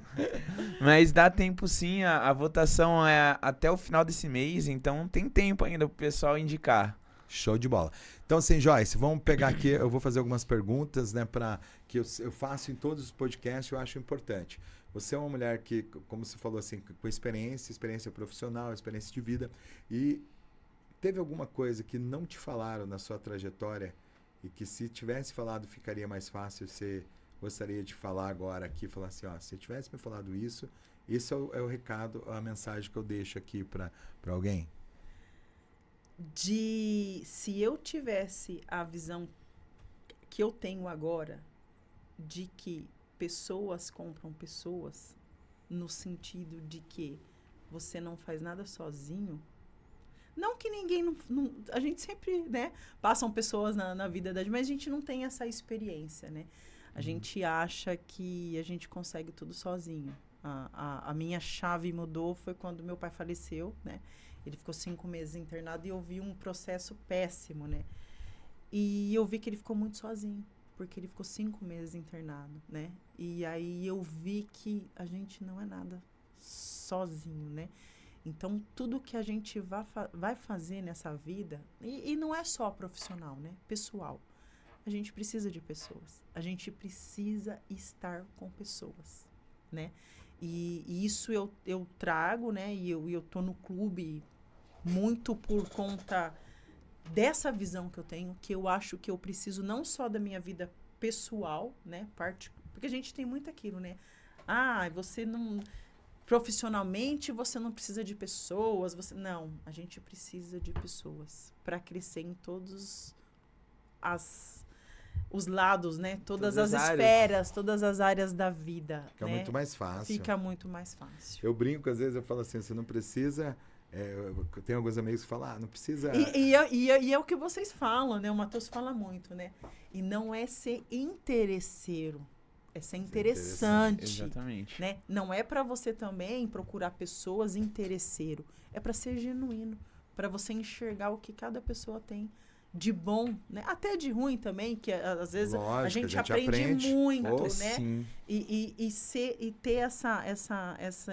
Mas dá tempo sim, a votação é até o final desse mês, então tem tempo ainda pro pessoal indicar. Show de bola. Então, assim, Joyce, vamos pegar aqui, eu vou fazer algumas perguntas, né, que eu faço em todos os podcasts, eu acho importante. Você é uma mulher que, como você falou assim, com experiência profissional, experiência de vida, e teve alguma coisa que não te falaram na sua trajetória e que se tivesse falado ficaria mais fácil você gostaria de falar agora aqui, falar assim, ó, se eu tivesse me falado isso, esse é o recado, a mensagem que eu deixo aqui para alguém? Se eu tivesse a visão que eu tenho agora de que pessoas compram pessoas, no sentido de que você não faz nada sozinho, não que ninguém a gente sempre, né, passam pessoas na vida da gente, mas a gente não tem essa experiência, né? A gente acha que a gente consegue tudo sozinho. A minha chave mudou foi quando meu pai faleceu, né? Ele ficou 5 meses internado e eu vi um processo péssimo, né? E eu vi que ele ficou muito sozinho, porque ele ficou 5 meses internado, né? E aí eu vi que a gente não é nada sozinho, né? Então, tudo que a gente vai fazer nessa vida, e não é só profissional, né? Pessoal. A gente precisa de pessoas. A gente precisa estar com pessoas, né? E isso eu trago, né? E eu tô no clube muito por conta dessa visão que eu tenho, que eu acho que eu preciso não só da minha vida pessoal, né? Porque a gente tem muito aquilo, né? Você não... Profissionalmente, você não precisa de pessoas. Não, a gente precisa de pessoas para crescer em todos os lados, né? Todas as esferas, todas as áreas da vida. Fica, né? muito mais fácil. Fica muito mais fácil. Eu brinco, às vezes eu falo assim, você não precisa... eu tenho alguns amigos que falam, não precisa... E é o que vocês falam, né? O Matheus fala muito, né? E não é ser interesseiro. É ser interessante. Exatamente. Né? Não é para você também procurar pessoas interesseiro. É para ser genuíno. Para você enxergar o que cada pessoa tem de bom, né? Até de ruim também, que às vezes a gente aprende muito, né? Sim. E ter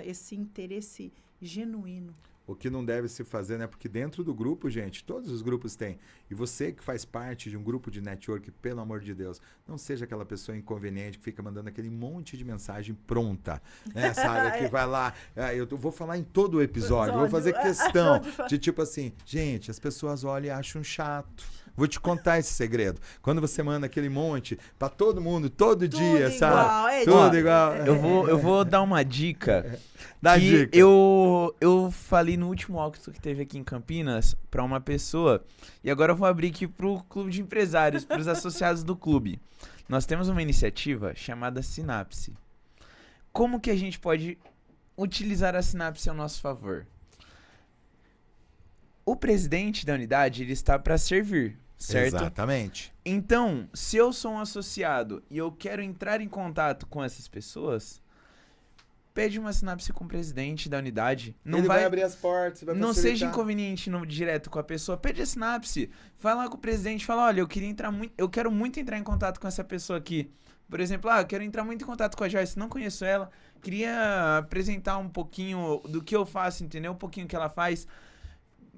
esse interesse genuíno. O que não deve se fazer, né? Porque dentro do grupo, gente, todos os grupos têm. E você que faz parte de um grupo de network, pelo amor de Deus, não seja aquela pessoa inconveniente que fica mandando aquele monte de mensagem pronta, né? Sabe? Que vai lá, eu vou falar em todo o episódio, vou fazer questão de tipo assim, gente, as pessoas olham e acham chato. Vou te contar esse segredo. Quando você manda aquele monte pra todo mundo, todo dia, sabe? Tudo igual. Eu vou dar uma dica. Dá dica. Eu falei no último Octo que teve aqui em Campinas pra uma pessoa. E agora eu vou abrir aqui pro clube de empresários, pros associados do clube. Nós temos uma iniciativa chamada Sinapse. Como que a gente pode utilizar a Sinapse ao nosso favor? O presidente da unidade, ele está para servir, certo? Exatamente. Então, se eu sou um associado e eu quero entrar em contato com essas pessoas, pede uma sinapse com o presidente da unidade. Ele vai abrir as portas, vai não facilitar. seja inconveniente direto com a pessoa. Pede a sinapse. Vai lá com o presidente e fala, olha, eu quero muito entrar em contato com essa pessoa aqui. Por exemplo, eu quero entrar muito em contato com a Joyce, não conheço ela. Queria apresentar um pouquinho do que eu faço, entendeu? Um pouquinho que ela faz.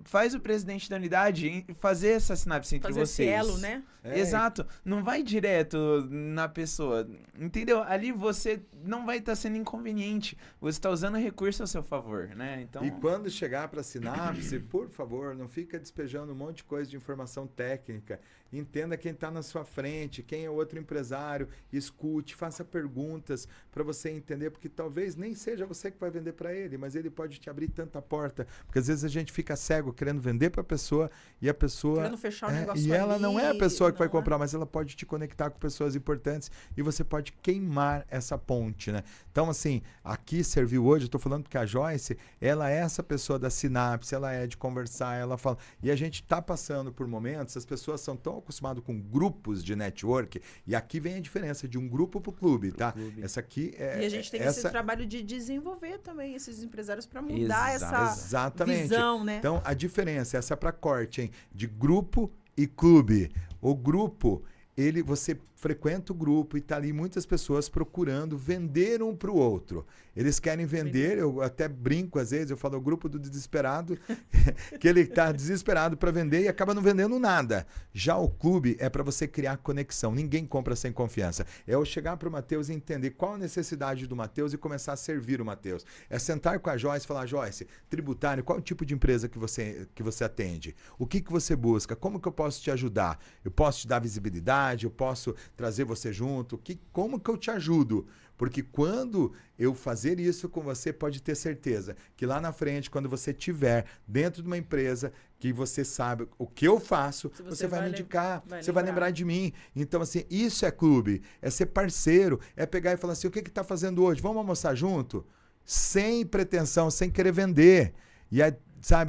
Faz o presidente da unidade fazer essa sinapse entre vocês. Fazer esse elo, né? Exato. Não vai direto na pessoa. Entendeu? Ali você não vai estar sendo inconveniente. Você está usando recurso a seu favor, né? Então... E quando chegar para a sinapse, por favor, não fica despejando um monte de coisa de informação técnica. Entenda quem está na sua frente, quem é o outro empresário. Escute, faça perguntas para você entender, porque talvez nem seja você que vai vender para ele, mas ele pode te abrir tanta porta. Porque às vezes a gente fica cego querendo vender para a pessoa e a pessoa... Querendo fechar o negócio e ela ali, não é a pessoa que vai comprar, mas ela pode te conectar com pessoas importantes e você pode queimar essa ponte, né? Então, assim, aqui serviu hoje, eu tô falando porque a Joyce, ela é essa pessoa da sinapse, ela é de conversar, ela fala... E a gente tá passando por momentos, as pessoas são tão acostumadas com grupos de network, e aqui vem a diferença de um grupo pro clube, tá? Essa aqui é... E a gente tem esse trabalho de desenvolver também esses empresários para mudar essa visão, né? Então, a diferença, essa é para corte, hein? De grupo e clube. O grupo, você frequenta o grupo e tá ali muitas pessoas procurando vender um para o outro. Eles querem vender, eu até brinco às vezes, eu falo o grupo do desesperado, que ele tá desesperado para vender e acaba não vendendo nada. Já o clube é para você criar conexão. Ninguém compra sem confiança. É eu chegar para o Matheus e entender qual a necessidade do Matheus e começar a servir o Matheus. É sentar com a Joyce e falar, Joyce, tributário, qual o tipo de empresa que você atende? O que você busca? Como que eu posso te ajudar? Eu posso te dar visibilidade? Eu posso trazer você junto? Como que eu te ajudo? Porque quando eu fazer isso com você, pode ter certeza que lá na frente, quando você estiver dentro de uma empresa que você sabe o que eu faço, você vai me indicar, você vai lembrar de mim. Então, assim, isso é clube, é ser parceiro, é pegar e falar assim, o que está fazendo hoje? Vamos almoçar junto? Sem pretensão, sem querer vender. E é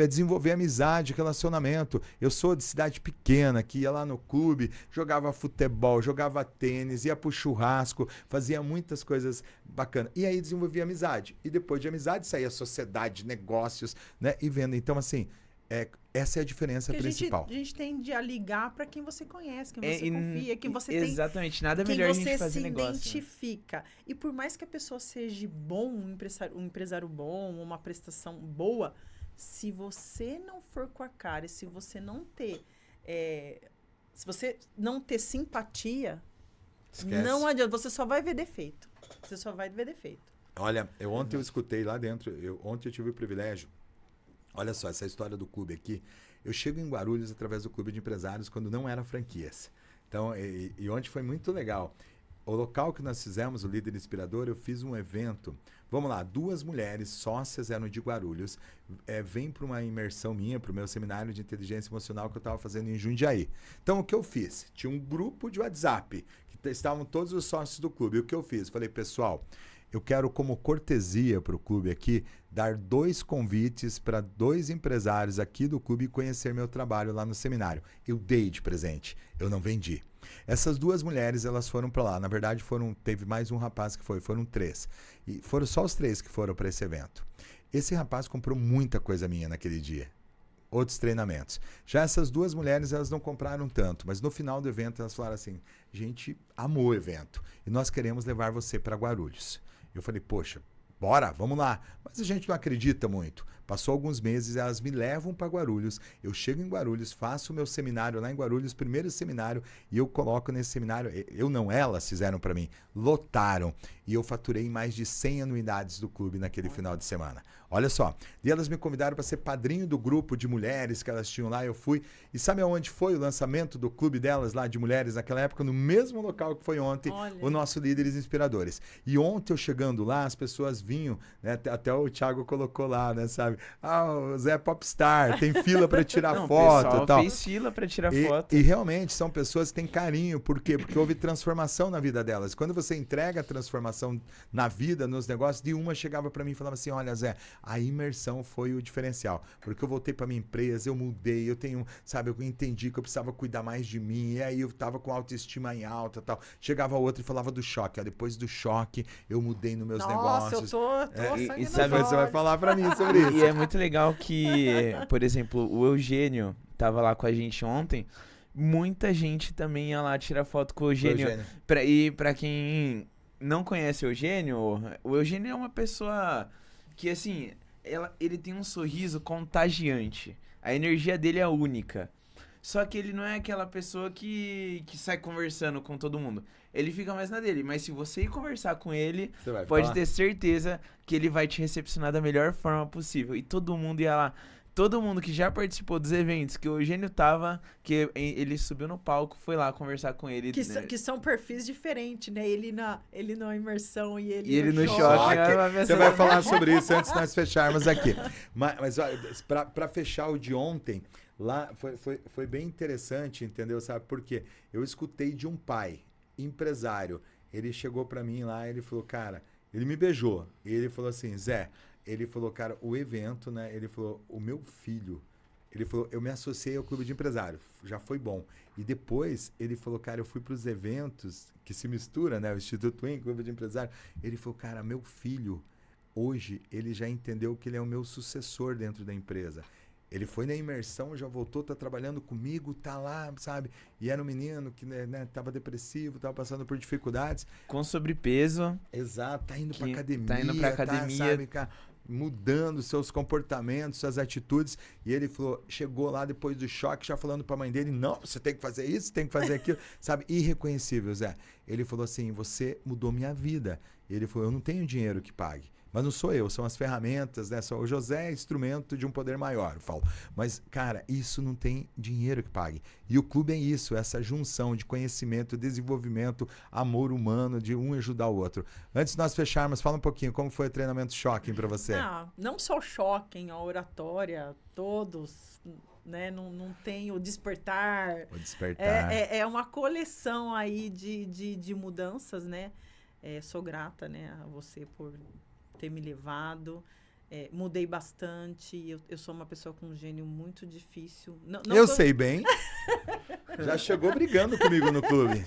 desenvolver amizade, relacionamento. Eu sou de cidade pequena, que ia lá no clube, jogava futebol, jogava tênis, ia pro churrasco, fazia muitas coisas bacanas. E aí desenvolvia amizade. E depois de amizade saía sociedade, negócios, né? E venda. Então, assim, essa é a diferença principal. A gente tende a ligar para quem você conhece, quem você confia, quem você tem. Exatamente, nada melhor a gente fazer negócio. Quem você se identifica. Né? E por mais que a pessoa seja bom, um empresário bom, uma prestação boa, se você não for com a cara, se você não ter simpatia, esquece. Não adianta, você só vai ver defeito. Você só vai ver defeito. Olha, ontem eu escutei lá dentro, ontem eu tive o privilégio, olha só, essa história do clube aqui, eu chego em Guarulhos através do clube de empresários quando não era franquias. Então, e ontem foi muito legal. O local que nós fizemos, o Líder Inspirador, eu fiz um evento. Vamos lá, 2 mulheres sócias eram de Guarulhos, vêm para uma imersão minha, para o meu seminário de inteligência emocional que eu estava fazendo em Jundiaí. Então, o que eu fiz? Tinha um grupo de WhatsApp, que estavam todos os sócios do clube. E o que eu fiz? Falei, pessoal, eu quero, como cortesia para o clube aqui, dar 2 convites para 2 empresários aqui do clube conhecer meu trabalho lá no seminário. Eu dei de presente, eu não vendi. Essas 2 mulheres, elas foram para lá. Na verdade, teve mais um rapaz que foram 3. E foram só os 3 que foram para esse evento. Esse rapaz comprou muita coisa minha naquele dia. Outros treinamentos. Já essas 2 mulheres, elas não compraram tanto, mas no final do evento, elas falaram assim, a gente amou o evento e nós queremos levar você para Guarulhos. Eu falei, poxa, bora, vamos lá. Mas a gente não acredita muito. Passou alguns meses, elas me levam para Guarulhos. Eu chego em Guarulhos, faço o meu seminário lá em Guarulhos, primeiro seminário, e eu coloco nesse seminário, elas fizeram para mim, lotaram. E eu faturei mais de 100 anuidades do clube naquele final de semana. Olha só, e elas me convidaram para ser padrinho do grupo de mulheres que elas tinham lá, eu fui. E sabe aonde foi o lançamento do clube delas lá de mulheres naquela época? No mesmo local que foi ontem, o nosso Líderes Inspiradores. E ontem eu chegando lá, as pessoas vinham, né, até o Thiago colocou lá, né, sabe? O Zé Popstar, tem fila para tirar foto e tal. Fez fila para tirar foto. E realmente são pessoas que têm carinho, por quê? Porque houve transformação na vida delas. Quando você entrega a transformação na vida, nos negócios, de uma chegava para mim e falava assim, olha Zé, a imersão foi o diferencial, porque eu voltei para minha empresa, eu mudei, eu entendi que eu precisava cuidar mais de mim, e aí eu tava com autoestima em alta e tal. Chegava outro e falava do choque, ó, depois do choque eu mudei nos meus negócios. Nossa, eu tô e sabe, você vai falar para mim sobre isso. E é muito legal que, por exemplo, o Eugênio tava lá com a gente ontem, muita gente também ia lá tirar foto com o Eugênio. E pra quem não conhece o Eugênio é uma pessoa que, assim, ele tem um sorriso contagiante. A energia dele é única. Só que ele não é aquela pessoa que sai conversando com todo mundo. Ele fica mais na dele. Mas se você ir conversar com ele, pode ter certeza que ele vai te recepcionar da melhor forma possível. E todo mundo ia lá. Todo mundo que já participou dos eventos que o Eugênio tava, que ele subiu no palco, foi lá conversar com ele. Que são perfis diferentes, né? Ele na imersão e ele no choque. Você vai falar sobre isso antes de nós fecharmos aqui. Mas olha, para fechar o de ontem, lá foi bem interessante, entendeu? Sabe por quê? Eu escutei de um pai, empresário. Ele chegou para mim lá, ele falou, cara, ele me beijou. E ele falou assim, Zé... Ele falou, cara, o evento, né? Ele falou, o meu filho... Ele falou, eu me associei ao clube de empresário. Já foi bom. E depois, ele falou, cara, eu fui para os eventos que se mistura, né? O Instituto Twin, clube de empresário. Ele falou, cara, meu filho, hoje, ele já entendeu que ele é o meu sucessor dentro da empresa. Ele foi na imersão, já voltou, tá trabalhando comigo, tá lá, sabe? E era um menino que, né, tava depressivo, tava passando por dificuldades. Com sobrepeso. Exato, tá indo pra academia. Tá indo pra academia. Tá, sabe, cara, mudando seus comportamentos, suas atitudes. E ele falou, chegou lá depois do choque, já falando pra mãe dele, não, você tem que fazer isso, tem que fazer aquilo. Sabe, irreconhecível, Zé. Ele falou assim, você mudou minha vida. E ele falou, eu não tenho dinheiro que pague. Mas não sou eu, são as ferramentas, né? O José é instrumento de um poder maior, eu falo. Mas, cara, isso não tem dinheiro que pague. E o clube é isso, essa junção de conhecimento, desenvolvimento, amor humano, de um ajudar o outro. Antes de nós fecharmos, fala um pouquinho, como foi o treinamento Shocking para você? Não só o Shocking, a oratória, todos, né? Não tem o despertar. O despertar. É uma coleção aí de mudanças, né? Sou grata, né, a você por ter me levado. Mudei bastante. Eu sou uma pessoa com um gênio muito difícil. Eu sei bem. Já chegou brigando comigo no clube.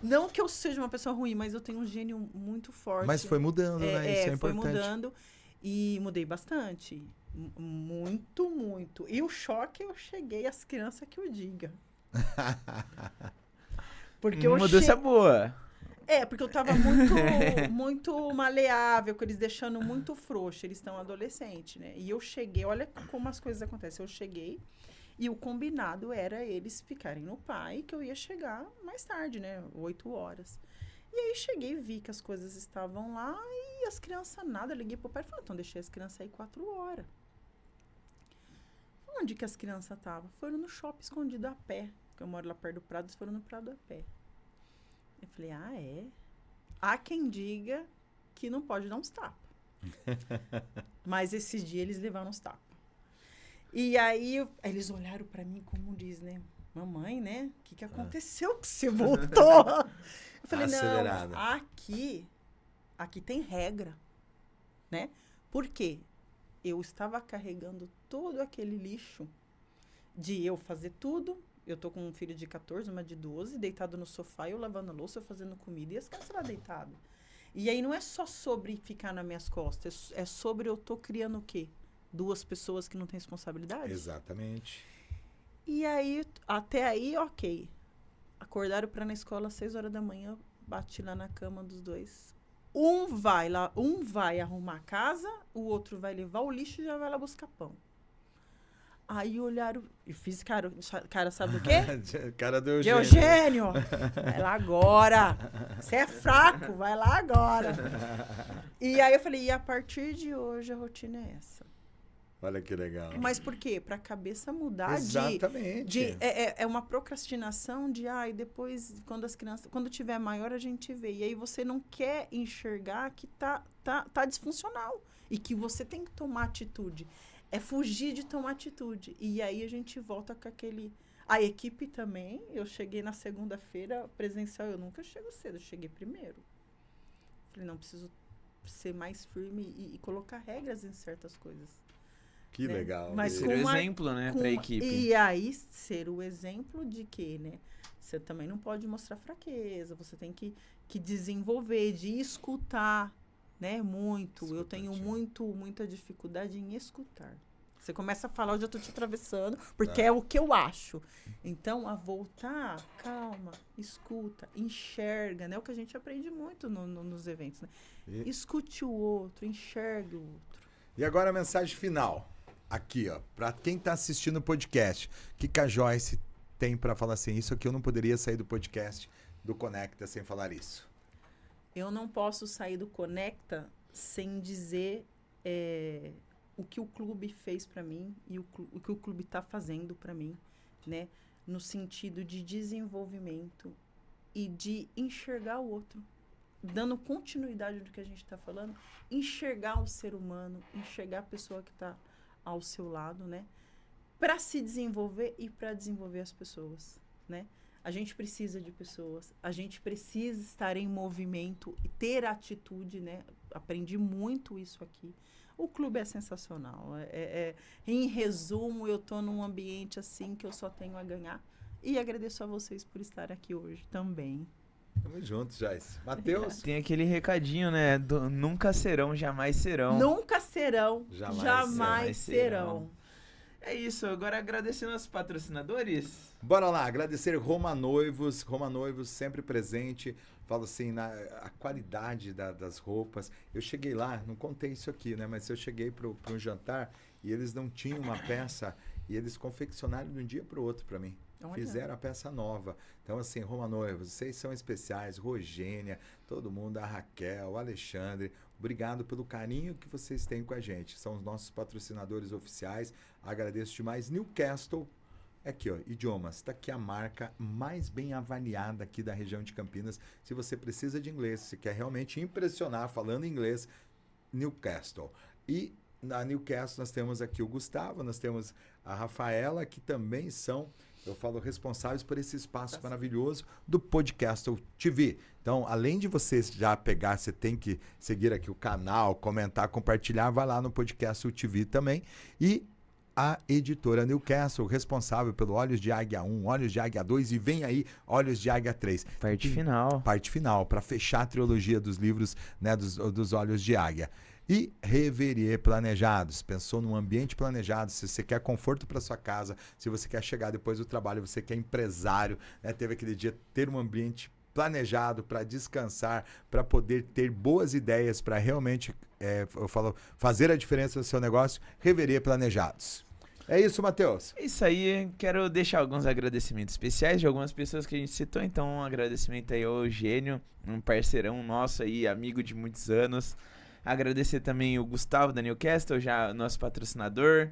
Não que eu seja uma pessoa ruim, mas eu tenho um gênio muito forte. Mas foi mudando, né? Isso é foi importante. mudando e mudei bastante. Muito, muito. E o choque, eu cheguei às crianças que eu diga. Porque mudança boa. Porque eu tava muito, muito maleável, com eles deixando muito frouxo. Eles estão adolescentes, né? E eu cheguei, olha como as coisas acontecem. Eu cheguei e o combinado era eles ficarem no pai, que eu ia chegar mais tarde, né? 8 horas. E aí cheguei, vi que as coisas estavam lá e as crianças nada. Eu liguei pro pai e falei, então deixei as crianças aí 4 horas. Onde que as crianças estavam? Foram no shopping escondido a pé. Porque eu moro lá perto do Prado, eles foram no Prado a pé. Eu falei, há quem diga que não pode dar uns tapas. Mas esses dias eles levaram uns tapas. E aí eles olharam pra mim como diz, né? Mamãe, né? O que aconteceu que você voltou? Eu falei, acelerada. Não, aqui tem regra, né? Por quê? Eu estava carregando todo aquele lixo de eu fazer tudo. Eu tô com um filho de 14, uma de 12, deitado no sofá, eu lavando a louça, eu fazendo comida e as crianças lá deitadas. E aí não é só sobre ficar nas minhas costas, é sobre eu tô criando o quê? 2 pessoas que não têm responsabilidade? Exatamente. E aí, até aí, ok. Acordaram pra ir na escola às 6 horas da manhã, bati lá na cama dos 2. Um vai arrumar a casa, o outro vai levar o lixo e já vai lá buscar pão. Aí olharam e fiz cara sabe do quê? Cara do Eugênio. Eugênio. Vai lá agora. Você é fraco, vai lá agora. E aí eu falei, e a partir de hoje a rotina é essa. Olha que legal. Mas por quê? Pra cabeça mudar. Exatamente. É uma procrastinação de, depois, quando tiver maior, a gente vê. E aí você não quer enxergar que tá disfuncional. E que você tem que tomar atitude. É fugir de tomar atitude. E aí a gente volta com aquele... A equipe também, eu cheguei na segunda-feira presencial, eu nunca chego cedo, eu cheguei primeiro. Falei, não, preciso ser mais firme e colocar regras em certas coisas. Que legal. Mas ser o exemplo, né, pra equipe. E aí, ser o exemplo de quê, né? Você também não pode mostrar fraqueza, você tem que desenvolver, de escutar, né? Muito. Eu tenho muita dificuldade em escutar. Você começa a falar, eu já tô te atravessando, porque é o que eu acho. Então, a voltar, calma, escuta, enxerga, né? O que a gente aprende muito nos eventos, né? Escute o outro, enxergue o outro. E agora a mensagem final. Aqui, ó, para quem tá assistindo o podcast, o que a Joyce tem para falar assim? Isso aqui eu não poderia sair do podcast do Conecta sem falar isso. Eu não posso sair do Conecta sem dizer o que o clube fez para mim e o que o clube está fazendo para mim, né? No sentido de desenvolvimento e de enxergar o outro. Dando continuidade do que a gente está falando, enxergar o ser humano, enxergar a pessoa que está ao seu lado, né? Para se desenvolver e para desenvolver as pessoas, né? A gente precisa de pessoas, a gente precisa estar em movimento e ter atitude, né? Aprendi muito isso aqui. O clube é sensacional. Em resumo, eu estou num ambiente assim que eu só tenho a ganhar. E agradeço a vocês por estar aqui hoje também. Tamo junto, Joyce. Matheus? Tem aquele recadinho, né? Nunca serão, jamais serão. Nunca serão, jamais serão. É isso, agora agradecendo aos patrocinadores. Bora lá, agradecer Roma Noivos sempre presente. Falo assim, a qualidade das roupas. Eu cheguei lá, não contei isso aqui, né? Mas eu cheguei para um jantar e eles não tinham uma peça e eles confeccionaram de um dia para o outro para mim. Fizeram a peça nova. Então, assim, Romanoy, vocês são especiais. Rogênia, todo mundo, a Raquel, o Alexandre. Obrigado pelo carinho que vocês têm com a gente. São os nossos patrocinadores oficiais. Agradeço demais. Newcastle. Aqui, ó, idiomas. Está aqui a marca mais bem avaliada aqui da região de Campinas. Se você precisa de inglês, se quer realmente impressionar falando inglês, Newcastle. E na Newcastle nós temos aqui o Gustavo, nós temos a Rafaela, que também são, eu falo, responsáveis por esse espaço maravilhoso do Podcastle TV. Então, além de você já pegar, você tem que seguir aqui o canal, comentar, compartilhar, vai lá no Podcastle TV também. E a editora Newcastle, responsável pelo Olhos de Águia 1, Olhos de Águia 2 e vem aí Olhos de Águia 3. Parte final. Parte final, para fechar a trilogia dos livros, né, dos Olhos de Águia. E Reverier Planejados. Pensou num ambiente planejado, se você quer conforto para sua casa, se você quer chegar depois do trabalho, você quer empresário, né, teve aquele dia, ter um ambiente planejado para descansar, para poder ter boas ideias, para realmente, eu falo, fazer a diferença no seu negócio, Reverier Planejados. É isso, Matheus? É isso aí, quero deixar alguns agradecimentos especiais de algumas pessoas que a gente citou, então um agradecimento aí ao Eugênio, um parceirão nosso aí, amigo de muitos anos. Agradecer também o Gustavo da Newcastle, já nosso patrocinador.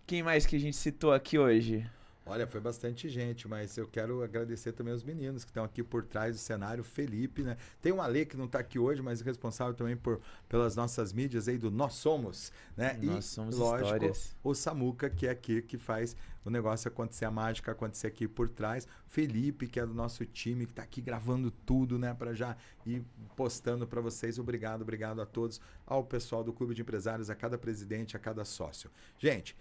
Quem mais que a gente citou aqui hoje? Olha, foi bastante gente, mas eu quero agradecer também os meninos que estão aqui por trás do cenário. Felipe, né? Tem um Ale que não está aqui hoje, mas responsável também pelas nossas mídias aí do Nós Somos, né? Nós Somos lógico, Histórias. O Samuca, que é aqui que faz o negócio acontecer, a mágica acontecer aqui por trás. Felipe, que é do nosso time, que está aqui gravando tudo, né? Para já ir postando para vocês. Obrigado a todos, ao pessoal do Clube de Empresários, a cada presidente, a cada sócio. Gente,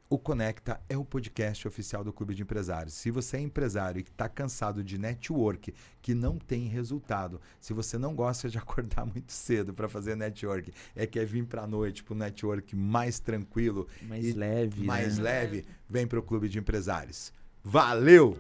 o Conecta é o podcast oficial do Clube de Empresários. Se você é empresário e está cansado de network que não tem resultado, se você não gosta de acordar muito cedo para fazer network, quer vir para a noite para um network mais tranquilo, mais leve, vem para o Clube de Empresários. Valeu!